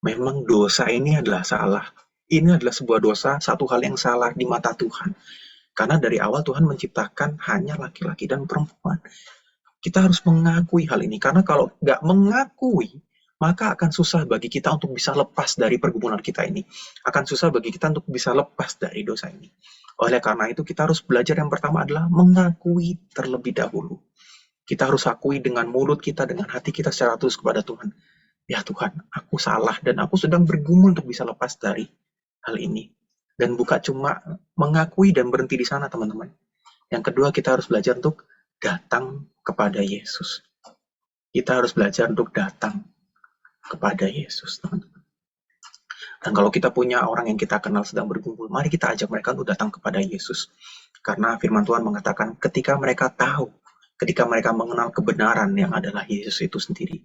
memang dosa ini adalah salah. Ini adalah sebuah dosa, satu hal yang salah di mata Tuhan. Karena dari awal Tuhan menciptakan hanya laki-laki dan perempuan. Kita harus mengakui hal ini, karena kalau nggak mengakui, maka akan susah bagi kita untuk bisa lepas dari pergumulan kita ini. Akan susah bagi kita untuk bisa lepas dari dosa ini. Oleh karena itu, kita harus belajar yang pertama adalah mengakui terlebih dahulu. Kita harus akui dengan mulut kita, dengan hati kita secara tulus kepada Tuhan. Ya Tuhan, aku salah dan aku sedang bergumul untuk bisa lepas dari hal ini. Dan bukan cuma mengakui dan berhenti di sana, teman-teman. Yang kedua, kita harus belajar untuk datang kepada Yesus. Kita harus belajar untuk datang kepada Yesus, teman-teman. Dan kalau kita punya orang yang kita kenal sedang bergumul, mari kita ajak mereka untuk datang kepada Yesus. Karena firman Tuhan mengatakan ketika mereka tahu, ketika mereka mengenal kebenaran yang adalah Yesus itu sendiri,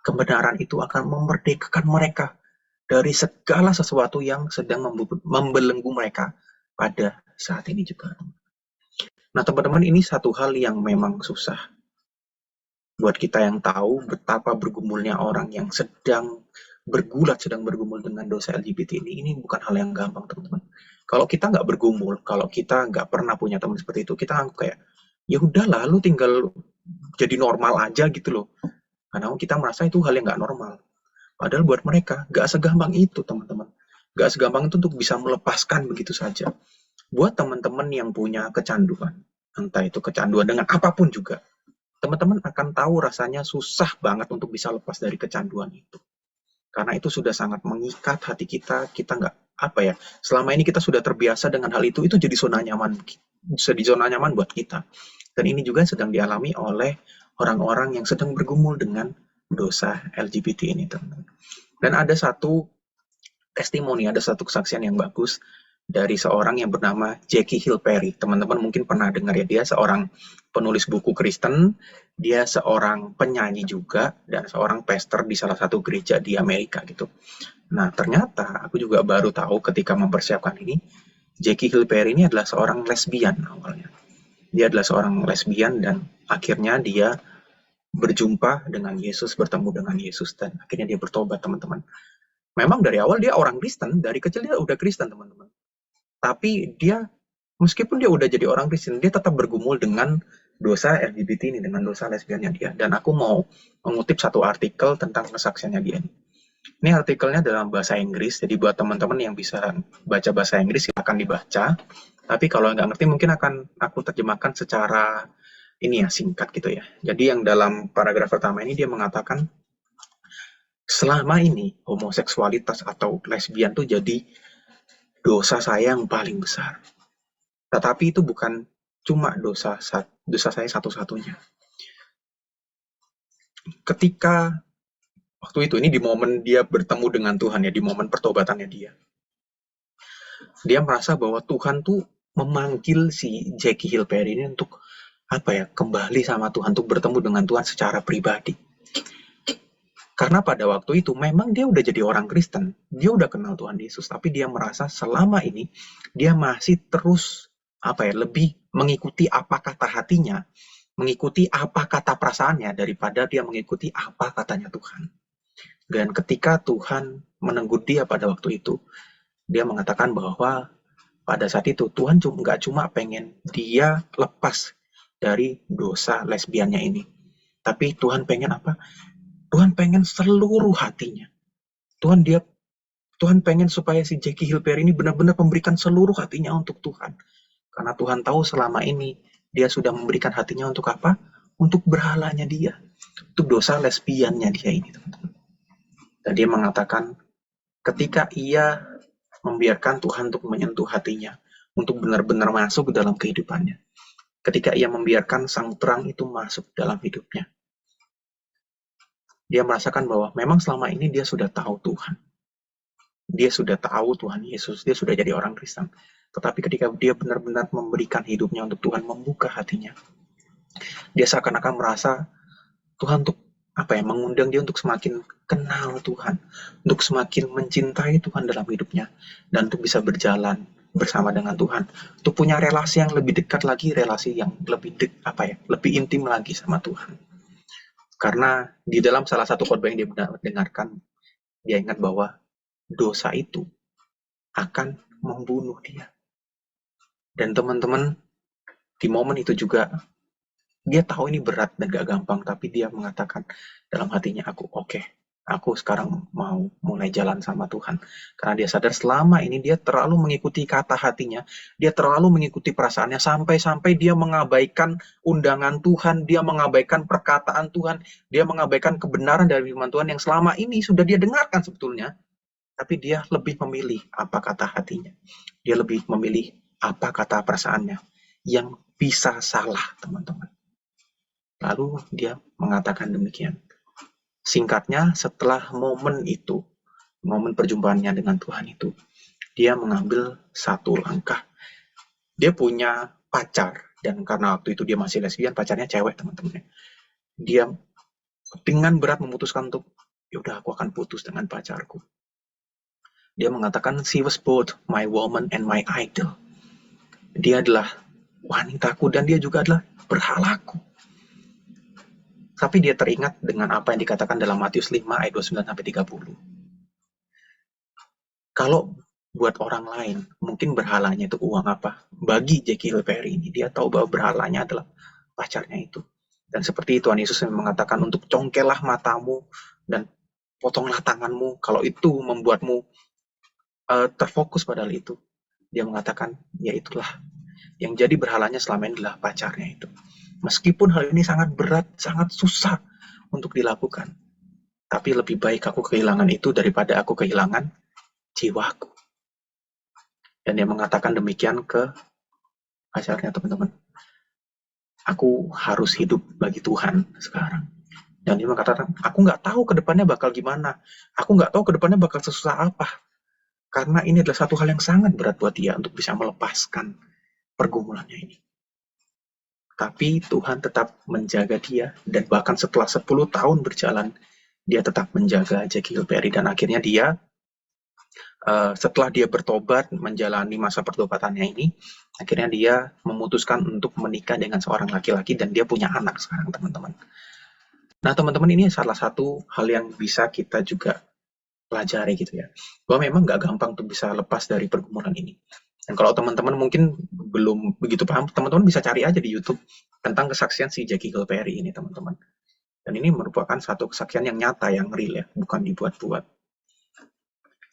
kebenaran itu akan memerdekakan mereka dari segala sesuatu yang sedang membelenggu mereka pada saat ini juga. Nah teman-teman, ini satu hal yang memang susah. Buat kita yang tahu betapa bergumulnya orang yang sedang bergumul dengan dosa LGBT ini bukan hal yang gampang, teman-teman. Kalau kita nggak bergumul, kalau kita nggak pernah punya teman seperti itu, kita anggap kayak, ya udahlah, lu tinggal jadi normal aja gitu loh. Karena kita merasa itu hal yang nggak normal. Padahal buat mereka, nggak segampang itu, teman-teman. Nggak segampang itu untuk bisa melepaskan begitu saja. Buat teman-teman yang punya kecanduan, entah itu kecanduan dengan apapun juga, teman-teman akan tahu rasanya susah banget untuk bisa lepas dari kecanduan itu. Karena itu sudah sangat mengikat hati kita nggak, selama ini kita sudah terbiasa dengan hal itu jadi zona nyaman buat kita. Dan ini juga sedang dialami oleh orang-orang yang sedang bergumul dengan dosa LGBT ini, teman-teman. Dan ada satu testimoni, ada satu kesaksian yang bagus dari seorang yang bernama Jackie Hill Perry. Teman-teman mungkin pernah dengar ya, dia seorang penulis buku Kristen, dia seorang penyanyi juga, dan seorang pastor di salah satu gereja di Amerika gitu. Nah ternyata aku juga baru tahu ketika mempersiapkan ini, Jackie Hill Perry ini adalah seorang lesbian awalnya. Dia adalah seorang lesbian dan akhirnya dia berjumpa dengan Yesus, bertemu dengan Yesus, dan akhirnya dia bertobat, teman-teman. Memang dari awal dia orang Kristen, dari kecil dia udah Kristen, teman-teman. Tapi dia, meskipun dia udah jadi orang Kristen, dia tetap bergumul dengan dosa LGBT ini, dengan dosa lesbiannya dia. Dan aku mau mengutip satu artikel tentang kesaksiannya dia. Ini artikelnya dalam bahasa Inggris, jadi buat teman-teman yang bisa baca bahasa Inggris, silakan dibaca. Tapi kalau nggak ngerti, mungkin akan aku terjemahkan secara singkat gitu ya. Jadi yang dalam paragraf pertama ini dia mengatakan, selama ini homoseksualitas atau lesbian tuh jadi dosa saya yang paling besar. Tetapi itu bukan cuma dosa saya satu-satunya. Ketika waktu itu, ini di momen dia bertemu dengan Tuhan ya, di momen pertobatannya dia merasa bahwa Tuhan tuh memanggil si Jackie Hill Perry ini untuk kembali sama Tuhan, untuk bertemu dengan Tuhan secara pribadi. Karena pada waktu itu memang dia udah jadi orang Kristen, dia udah kenal Tuhan Yesus, tapi dia merasa selama ini dia masih terus lebih mengikuti apa kata hatinya, mengikuti apa kata perasaannya daripada dia mengikuti apa katanya Tuhan. Dan ketika Tuhan menegur dia pada waktu itu, dia mengatakan bahwa pada saat itu Tuhan nggak cuma pengen dia lepas dari dosa lesbiannya ini, tapi Tuhan pengen apa? Tuhan pengen seluruh hatinya. Tuhan pengen supaya si Jackie Hill Perry ini benar-benar memberikan seluruh hatinya untuk Tuhan. Karena Tuhan tahu selama ini dia sudah memberikan hatinya untuk apa? Untuk berhalanya dia, untuk dosa lesbiannya dia ini, teman-teman. Dan dia mengatakan ketika ia membiarkan Tuhan untuk menyentuh hatinya, untuk benar-benar masuk ke dalam kehidupannya. Ketika ia membiarkan sang terang itu masuk dalam hidupnya, dia merasakan bahwa memang selama ini dia sudah tahu Tuhan. Dia sudah tahu Tuhan Yesus, dia sudah jadi orang Kristen. Tetapi ketika dia benar-benar memberikan hidupnya untuk Tuhan, membuka hatinya, dia seakan-akan merasa Tuhan untuk mengundang dia untuk semakin kenal Tuhan, untuk semakin mencintai Tuhan dalam hidupnya, dan untuk bisa berjalan bersama dengan Tuhan, untuk punya relasi yang lebih dekat lagi, relasi yang lebih lebih intim lagi sama Tuhan. Karena di dalam salah satu khotbah yang dia dengarkan, dia ingat bahwa dosa itu akan membunuh dia. Dan teman-teman, di momen itu juga dia tahu ini berat dan gak gampang, tapi dia mengatakan dalam hatinya, aku sekarang mau mulai jalan sama Tuhan. Karena dia sadar selama ini dia terlalu mengikuti kata hatinya, dia terlalu mengikuti perasaannya, sampai-sampai dia mengabaikan undangan Tuhan, dia mengabaikan perkataan Tuhan, dia mengabaikan kebenaran dari firman Tuhan yang selama ini sudah dia dengarkan sebetulnya. Tapi dia lebih memilih apa kata hatinya. Dia lebih memilih apa kata perasaannya yang bisa salah, teman-teman. Lalu dia mengatakan demikian. Singkatnya, setelah momen itu, momen perjumpaannya dengan Tuhan itu, dia mengambil satu langkah. Dia punya pacar, dan karena waktu itu dia masih lesbian, pacarnya cewek, teman-teman. Dia dengan berat memutuskan untuk, yaudah aku akan putus dengan pacarku. Dia mengatakan, she was both my woman and my idol. Dia adalah wanitaku dan dia juga adalah berhalaku. Tapi dia teringat dengan apa yang dikatakan dalam Matius 5 ayat 29-30. Kalau buat orang lain, mungkin berhalanya itu uang apa? Bagi Jackie Hill Perry ini, dia tahu bahwa berhalanya adalah pacarnya itu. Dan seperti Tuhan Yesus mengatakan untuk congkelah matamu dan potonglah tanganmu kalau itu membuatmu terfokus pada hal itu. Dia mengatakan, ya itulah yang jadi berhalanya selama ini adalah pacarnya itu. Meskipun hal ini sangat berat, sangat susah untuk dilakukan. Tapi lebih baik aku kehilangan itu daripada aku kehilangan jiwaku. Dan dia mengatakan demikian ke pacarnya, teman-teman. Aku harus hidup bagi Tuhan sekarang. Dan dia mengatakan, aku nggak tahu ke depannya bakal gimana. Aku nggak tahu ke depannya bakal sesusah apa. Karena ini adalah satu hal yang sangat berat buat dia untuk bisa melepaskan pergumulannya ini. Tapi Tuhan tetap menjaga dia, dan bahkan setelah 10 tahun berjalan, dia tetap menjaga Jackie Hill Perry, dan akhirnya dia, setelah dia bertobat, menjalani masa pertobatannya ini, akhirnya dia memutuskan untuk menikah dengan seorang laki-laki, dan dia punya anak sekarang, teman-teman. Nah, teman-teman, ini salah satu hal yang bisa kita juga pelajari gitu ya, bahwa memang nggak gampang tuh bisa lepas dari pergumulan ini. Dan kalau teman-teman mungkin belum begitu paham, teman-teman bisa cari aja di YouTube tentang kesaksian si Jackie Hill Perry ini, teman-teman. Dan ini merupakan satu kesaksian yang nyata, yang real ya, bukan dibuat-buat.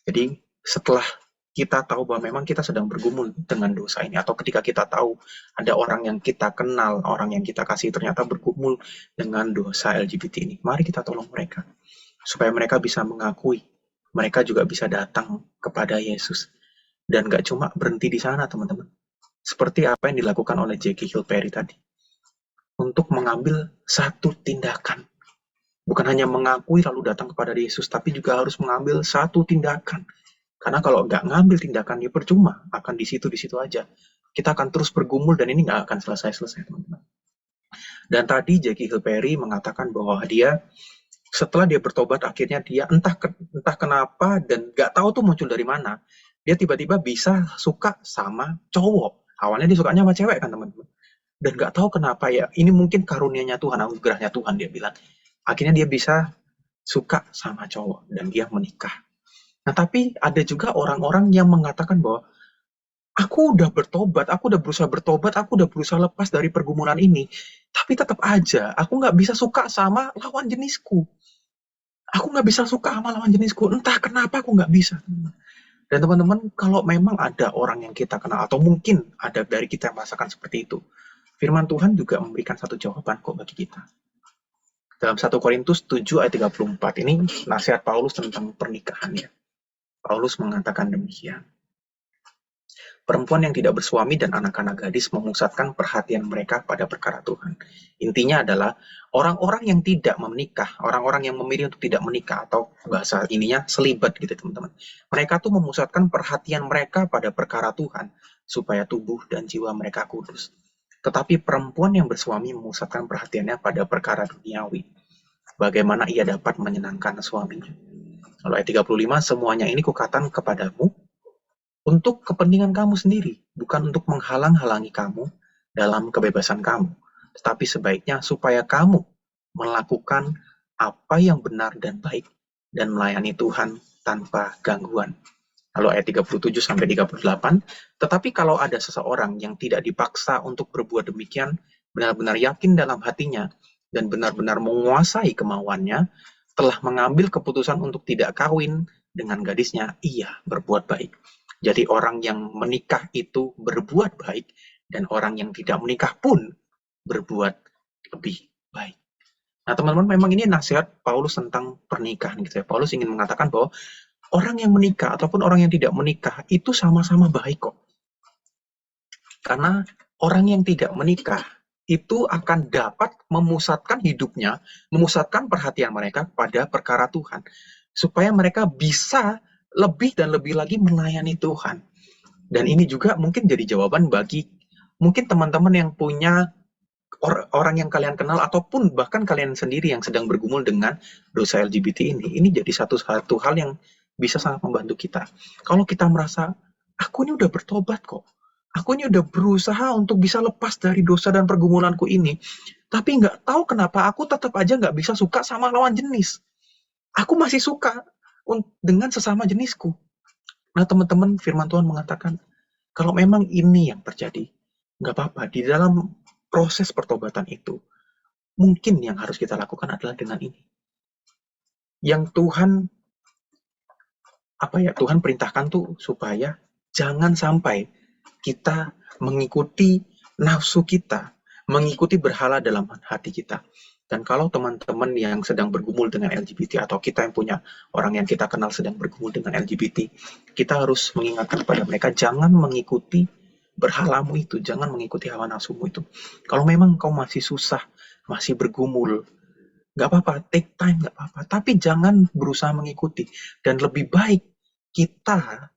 Jadi setelah kita tahu bahwa memang kita sedang bergumul dengan dosa ini, atau ketika kita tahu ada orang yang kita kenal, orang yang kita kasih ternyata bergumul dengan dosa LGBT ini, mari kita tolong mereka. supaya mereka bisa mengakui, mereka juga bisa datang kepada Yesus. Dan gak cuma berhenti di sana, teman-teman. Seperti apa yang dilakukan oleh Jackie Hill Perry tadi. Untuk mengambil satu tindakan. Bukan hanya mengakui lalu datang kepada Yesus, tapi juga harus mengambil satu tindakan. Karena kalau nggak ngambil tindakan, ya percuma. Akan di situ aja. Kita akan terus bergumul dan ini nggak akan selesai-selesai, teman-teman. Dan tadi Jackie Hill Perry mengatakan bahwa dia setelah dia bertobat, akhirnya dia entah kenapa dan nggak tahu tuh muncul dari mana, dia tiba-tiba bisa suka sama cowok. Awalnya dia sukanya sama cewek kan, teman-teman. Dan nggak tahu kenapa ya, ini mungkin karunianya Tuhan, anugerahnya Tuhan, dia bilang. Akhirnya dia bisa suka sama cowok dan dia menikah. Nah, tapi ada juga orang-orang yang mengatakan bahwa aku udah bertobat, aku udah berusaha bertobat, aku udah berusaha lepas dari pergumulan ini, tapi tetap aja aku nggak bisa suka sama lawan jenisku. Aku nggak bisa suka sama lawan jenisku, entah kenapa aku nggak bisa. Dan teman-teman, kalau memang ada orang yang kita kenal, atau mungkin ada dari kita yang merasakan seperti itu, firman Tuhan juga memberikan satu jawaban kok bagi kita. Dalam 1 Korintus 7 ayat 34, ini nasihat Paulus tentang pernikahannya. Paulus mengatakan demikian. Perempuan yang tidak bersuami dan anak-anak gadis memusatkan perhatian mereka pada perkara Tuhan. Intinya adalah orang-orang yang tidak menikah, orang-orang yang memilih untuk tidak menikah, atau bahasa ininya selibat gitu teman-teman. Mereka tuh memusatkan perhatian mereka pada perkara Tuhan, supaya tubuh dan jiwa mereka kudus. Tetapi perempuan yang bersuami memusatkan perhatiannya pada perkara duniawi. Bagaimana ia dapat menyenangkan suaminya. Lalu ayat 35, semuanya ini kukatakan kepadamu untuk kepentingan kamu sendiri, bukan untuk menghalang-halangi kamu dalam kebebasan kamu, tetapi sebaiknya supaya kamu melakukan apa yang benar dan baik dan melayani Tuhan tanpa gangguan. Lalu ayat 37-38, tetapi kalau ada seseorang yang tidak dipaksa untuk berbuat demikian, benar-benar yakin dalam hatinya, dan benar-benar menguasai kemauannya, telah mengambil keputusan untuk tidak kawin dengan gadisnya, ia berbuat baik. Jadi orang yang menikah itu berbuat baik, dan orang yang tidak menikah pun berbuat lebih baik. Nah teman-teman, memang ini nasihat Paulus tentang pernikahan gitu ya. Paulus ingin mengatakan bahwa orang yang menikah ataupun orang yang tidak menikah itu sama-sama baik kok. Karena orang yang tidak menikah itu akan dapat memusatkan hidupnya, memusatkan perhatian mereka pada perkara Tuhan. Supaya mereka bisa lebih dan lebih lagi melayani Tuhan. Dan ini juga mungkin jadi jawaban bagi mungkin teman-teman yang punya orang yang kalian kenal ataupun bahkan kalian sendiri yang sedang bergumul dengan dosa LGBT ini. Ini jadi satu hal yang bisa sangat membantu kita. Kalau kita merasa, aku ini udah bertobat kok. Aku ini udah berusaha untuk bisa lepas dari dosa dan pergumulanku ini. Tapi nggak tahu kenapa aku tetap aja nggak bisa suka sama lawan jenis. Aku masih suka dengan sesama jenisku. Nah teman-teman, firman Tuhan mengatakan, kalau memang ini yang terjadi, nggak apa-apa. Di dalam proses pertobatan itu, mungkin yang harus kita lakukan adalah dengan ini. Yang Tuhan perintahkan tuh supaya jangan sampai kita mengikuti nafsu kita, mengikuti berhala dalam hati kita. Dan kalau teman-teman yang sedang bergumul dengan LGBT atau kita yang punya orang yang kita kenal sedang bergumul dengan LGBT, kita harus mengingatkan kepada mereka, jangan mengikuti berhalamu itu, jangan mengikuti hawa nafsumu itu. Kalau memang kau masih susah, masih bergumul, nggak apa-apa, take time, nggak apa-apa. Tapi jangan berusaha mengikuti. Dan lebih baik kita,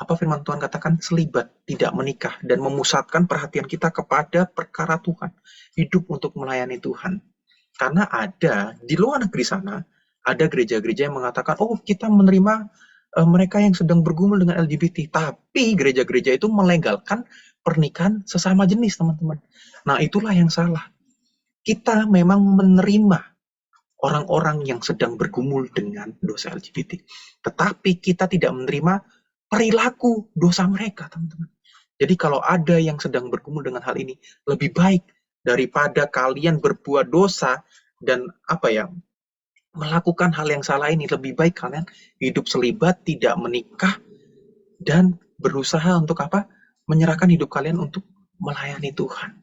apa firman Tuhan katakan, selibat, tidak menikah, dan memusatkan perhatian kita kepada perkara Tuhan. Hidup untuk melayani Tuhan. Karena ada, di luar negeri sana, ada gereja-gereja yang mengatakan, oh kita menerima mereka yang sedang bergumul dengan LGBT. Tapi gereja-gereja itu melegalkan pernikahan sesama jenis, teman-teman. Nah itulah yang salah. Kita memang menerima orang-orang yang sedang bergumul dengan dosa LGBT. Tetapi kita tidak menerima perilaku dosa mereka, teman-teman. Jadi kalau ada yang sedang bergumul dengan hal ini, lebih baik daripada kalian berbuat dosa dan melakukan hal yang salah ini, lebih baik kalian hidup selibat, tidak menikah, dan berusaha untuk menyerahkan hidup kalian untuk melayani Tuhan.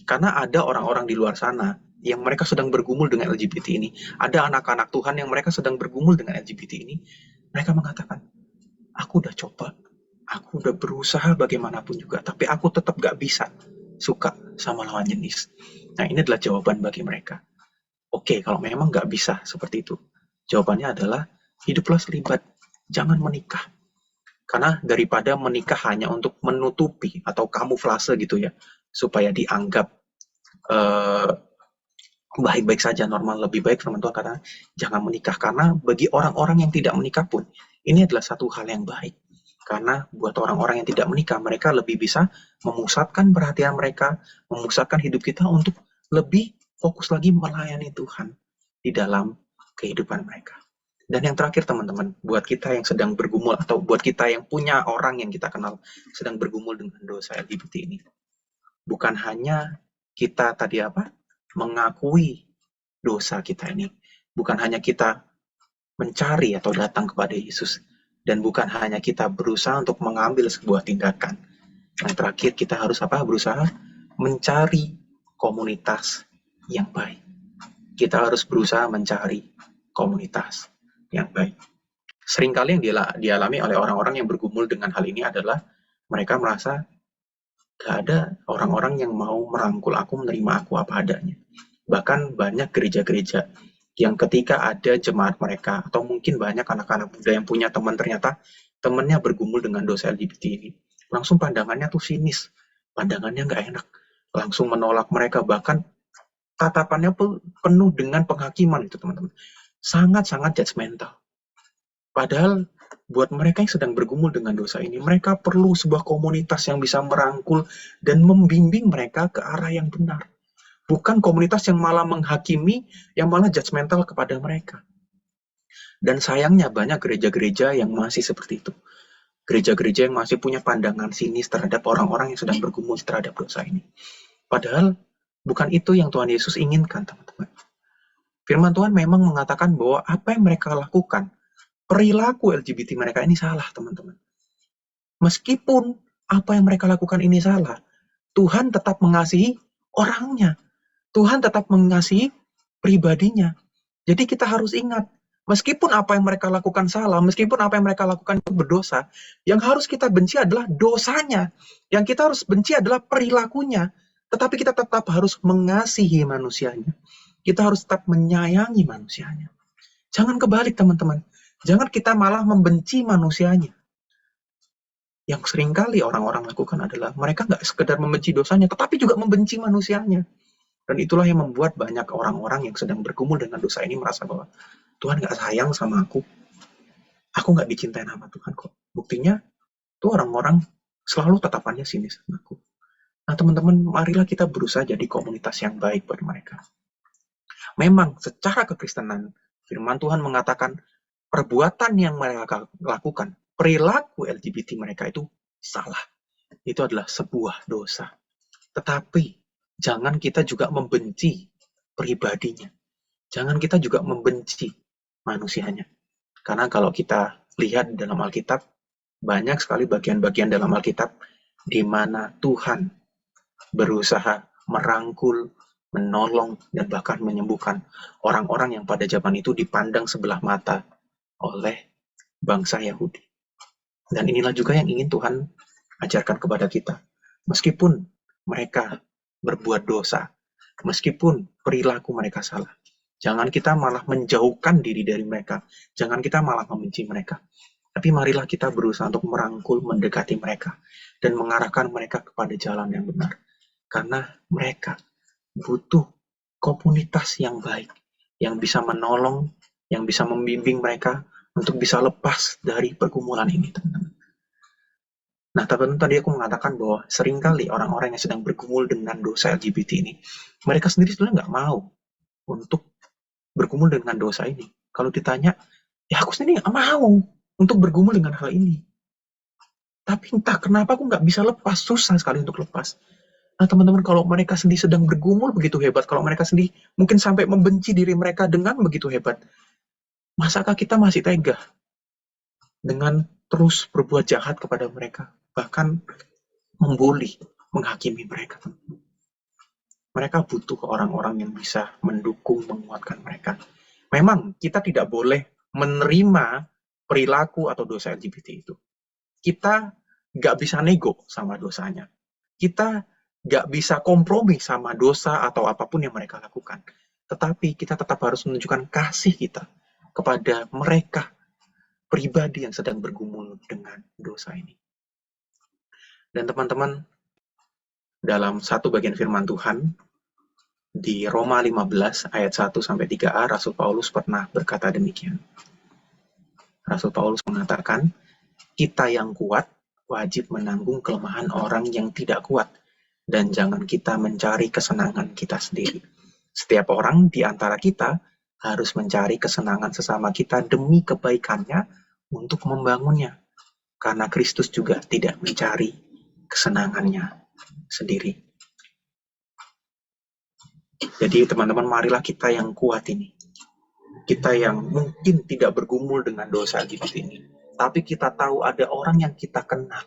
Karena ada orang-orang di luar sana yang mereka sedang bergumul dengan LGBT ini, ada anak-anak Tuhan yang mereka sedang bergumul dengan LGBT ini, mereka mengatakan, aku udah coba, aku udah berusaha bagaimanapun juga, tapi aku tetap gak bisa suka sama lawan jenis. Nah, ini adalah jawaban bagi mereka. Oke, kalau memang gak bisa seperti itu, jawabannya adalah hiduplah selibat, jangan menikah. Karena daripada menikah hanya untuk menutupi atau kamuflase gitu ya, supaya dianggap baik-baik saja, normal, lebih baik firman Tuhan kata jangan menikah. Karena bagi orang-orang yang tidak menikah pun ini adalah satu hal yang baik. Karena buat orang-orang yang tidak menikah, mereka lebih bisa memusatkan perhatian mereka, memusatkan hidup kita untuk lebih fokus lagi melayani Tuhan di dalam kehidupan mereka. Dan yang terakhir teman-teman, buat kita yang sedang bergumul atau buat kita yang punya orang yang kita kenal sedang bergumul dengan dosa LGBT ini, bukan hanya kita tadi mengakui dosa kita ini, bukan hanya kita mencari atau datang kepada Yesus, dan bukan hanya kita berusaha untuk mengambil sebuah tindakan. Yang terakhir kita harus berusaha mencari komunitas yang baik. Kita harus berusaha mencari komunitas yang baik. Seringkali yang dialami oleh orang-orang yang bergumul dengan hal ini adalah mereka merasa gak ada orang-orang yang mau merangkul aku, menerima aku apa adanya. Bahkan banyak gereja-gereja yang ketika ada jemaat mereka, atau mungkin banyak anak-anak muda yang punya teman, ternyata temannya bergumul dengan dosa LGBT ini, langsung pandangannya tuh sinis, pandangannya gak enak, langsung menolak mereka, bahkan tatapannya penuh dengan penghakiman itu teman-teman. Sangat-sangat judgmental. Padahal buat mereka yang sedang bergumul dengan dosa ini, mereka perlu sebuah komunitas yang bisa merangkul dan membimbing mereka ke arah yang benar. Bukan komunitas yang malah menghakimi, yang malah judgmental kepada mereka. Dan sayangnya banyak gereja-gereja yang masih seperti itu. Gereja-gereja yang masih punya pandangan sinis terhadap orang-orang yang sedang bergumul terhadap dosa ini. Padahal bukan itu yang Tuhan Yesus inginkan, teman-teman. Firman Tuhan memang mengatakan bahwa apa yang mereka lakukan, perilaku LGBT mereka ini salah, teman-teman. Meskipun apa yang mereka lakukan ini salah, Tuhan tetap mengasihi orangnya. Tuhan tetap mengasihi pribadinya. Jadi kita harus ingat, meskipun apa yang mereka lakukan salah, meskipun apa yang mereka lakukan itu berdosa, yang harus kita benci adalah dosanya. Yang kita harus benci adalah perilakunya. Tetapi kita tetap harus mengasihi manusianya. Kita harus tetap menyayangi manusianya. Jangan kebalik, teman-teman. Jangan kita malah membenci manusianya. Yang seringkali orang-orang lakukan adalah mereka nggak sekedar membenci dosanya, tetapi juga membenci manusianya. Dan itulah yang membuat banyak orang-orang yang sedang bergumul dengan dosa ini merasa bahwa Tuhan nggak sayang sama aku. Aku nggak dicintai sama Tuhan kok. Buktinya, tuh orang-orang selalu tatapannya sinis sama aku. Nah teman-teman, marilah kita berusaha jadi komunitas yang baik buat mereka. Memang secara kekristenan, firman Tuhan mengatakan perbuatan yang mereka lakukan, perilaku LGBT mereka itu salah. Itu adalah sebuah dosa. Tetapi jangan kita juga membenci pribadinya. Jangan kita juga membenci manusianya. Karena kalau kita lihat dalam Alkitab, banyak sekali bagian-bagian dalam Alkitab di mana Tuhan berusaha merangkul, menolong, dan bahkan menyembuhkan orang-orang yang pada zaman itu dipandang sebelah mata oleh bangsa Yahudi. Dan inilah juga yang ingin Tuhan ajarkan kepada kita. Meskipun mereka berbuat dosa, meskipun perilaku mereka salah, jangan kita malah menjauhkan diri dari mereka. Jangan kita malah membenci mereka. Tapi marilah kita berusaha untuk merangkul, mendekati mereka, dan mengarahkan mereka kepada jalan yang benar. Karena mereka butuh komunitas yang baik, yang bisa menolong, yang bisa membimbing mereka untuk bisa lepas dari pergumulan ini, teman-teman. Nah, teman-teman, tadi aku mengatakan bahwa seringkali orang-orang yang sedang bergumul dengan dosa LGBT ini, mereka sendiri sebenarnya nggak mau untuk bergumul dengan dosa ini. Kalau ditanya, ya aku sendiri nggak mau untuk bergumul dengan hal ini. Tapi entah kenapa aku nggak bisa lepas, susah sekali untuk lepas. Nah teman-teman, kalau mereka sendiri sedang bergumul begitu hebat, kalau mereka sendiri mungkin sampai membenci diri mereka dengan begitu hebat, masakah kita masih tega dengan terus berbuat jahat kepada mereka, bahkan membuli, menghakimi mereka? Mereka butuh orang-orang yang bisa mendukung, menguatkan mereka. Memang kita tidak boleh menerima perilaku atau dosa LGBT itu. Kita nggak bisa nego sama dosanya. Kita nggak bisa kompromi sama dosa atau apapun yang mereka lakukan. Tetapi kita tetap harus menunjukkan kasih kita kepada mereka pribadi yang sedang bergumul dengan dosa ini. Dan teman-teman, dalam satu bagian firman Tuhan, di Roma 15 ayat 1-3a, Rasul Paulus pernah berkata demikian. Rasul Paulus mengatakan, kita yang kuat wajib menanggung kelemahan orang yang tidak kuat, dan jangan kita mencari kesenangan kita sendiri. Setiap orang di antara kita harus mencari kesenangan sesama kita demi kebaikannya untuk membangunnya. Karena Kristus juga tidak mencari kesenangannya sendiri. Jadi teman-teman, marilah kita yang kuat ini. Kita yang mungkin tidak bergumul dengan dosa gitu ini. Tapi kita tahu ada orang yang kita kenal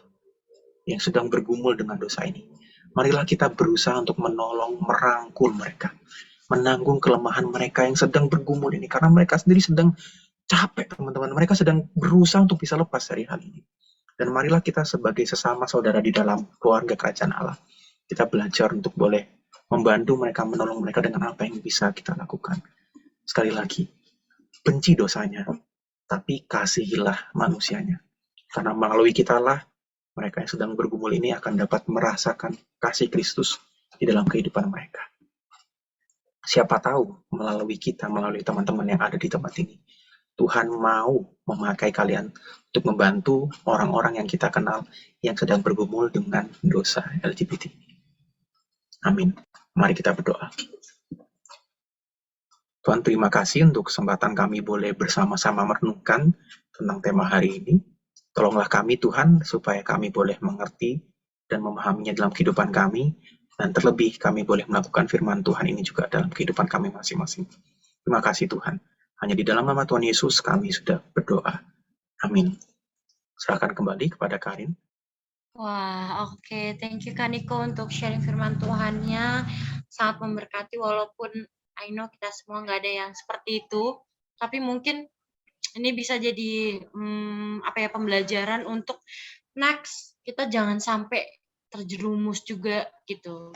yang sedang bergumul dengan dosa ini. Marilah kita berusaha untuk menolong, merangkul mereka. Menanggung kelemahan mereka yang sedang bergumul ini. Karena mereka sendiri sedang capek, teman-teman. Mereka sedang berusaha untuk bisa lepas dari hal ini. Dan marilah kita sebagai sesama saudara di dalam keluarga kerajaan Allah, kita belajar untuk boleh membantu mereka, menolong mereka dengan apa yang bisa kita lakukan. Sekali lagi, benci dosanya, tapi kasihilah manusianya. Karena melalui kitalah mereka yang sedang bergumul ini akan dapat merasakan kasih Kristus di dalam kehidupan mereka. Siapa tahu melalui kita, melalui teman-teman yang ada di tempat ini, Tuhan mau memakai kalian untuk membantu orang-orang yang kita kenal yang sedang bergumul dengan dosa LGBT. Amin. Mari kita berdoa. Tuhan, terima kasih untuk kesempatan kami boleh bersama-sama merenungkan tentang tema hari ini. Tolonglah kami Tuhan, supaya kami boleh mengerti dan memahaminya dalam kehidupan kami, dan terlebih kami boleh melakukan firman Tuhan ini juga dalam kehidupan kami masing-masing. Terima kasih Tuhan. Hanya di dalam nama Tuhan Yesus kami sudah berdoa. Amin. Serahkan kembali kepada Karin. Wah, oke. Thank you Kak Niko untuk sharing firman Tuhannya. Sangat memberkati, walaupun I know kita semua nggak ada yang seperti itu. Tapi mungkin ini bisa jadi pembelajaran untuk next. Kita jangan sampai terjerumus juga gitu.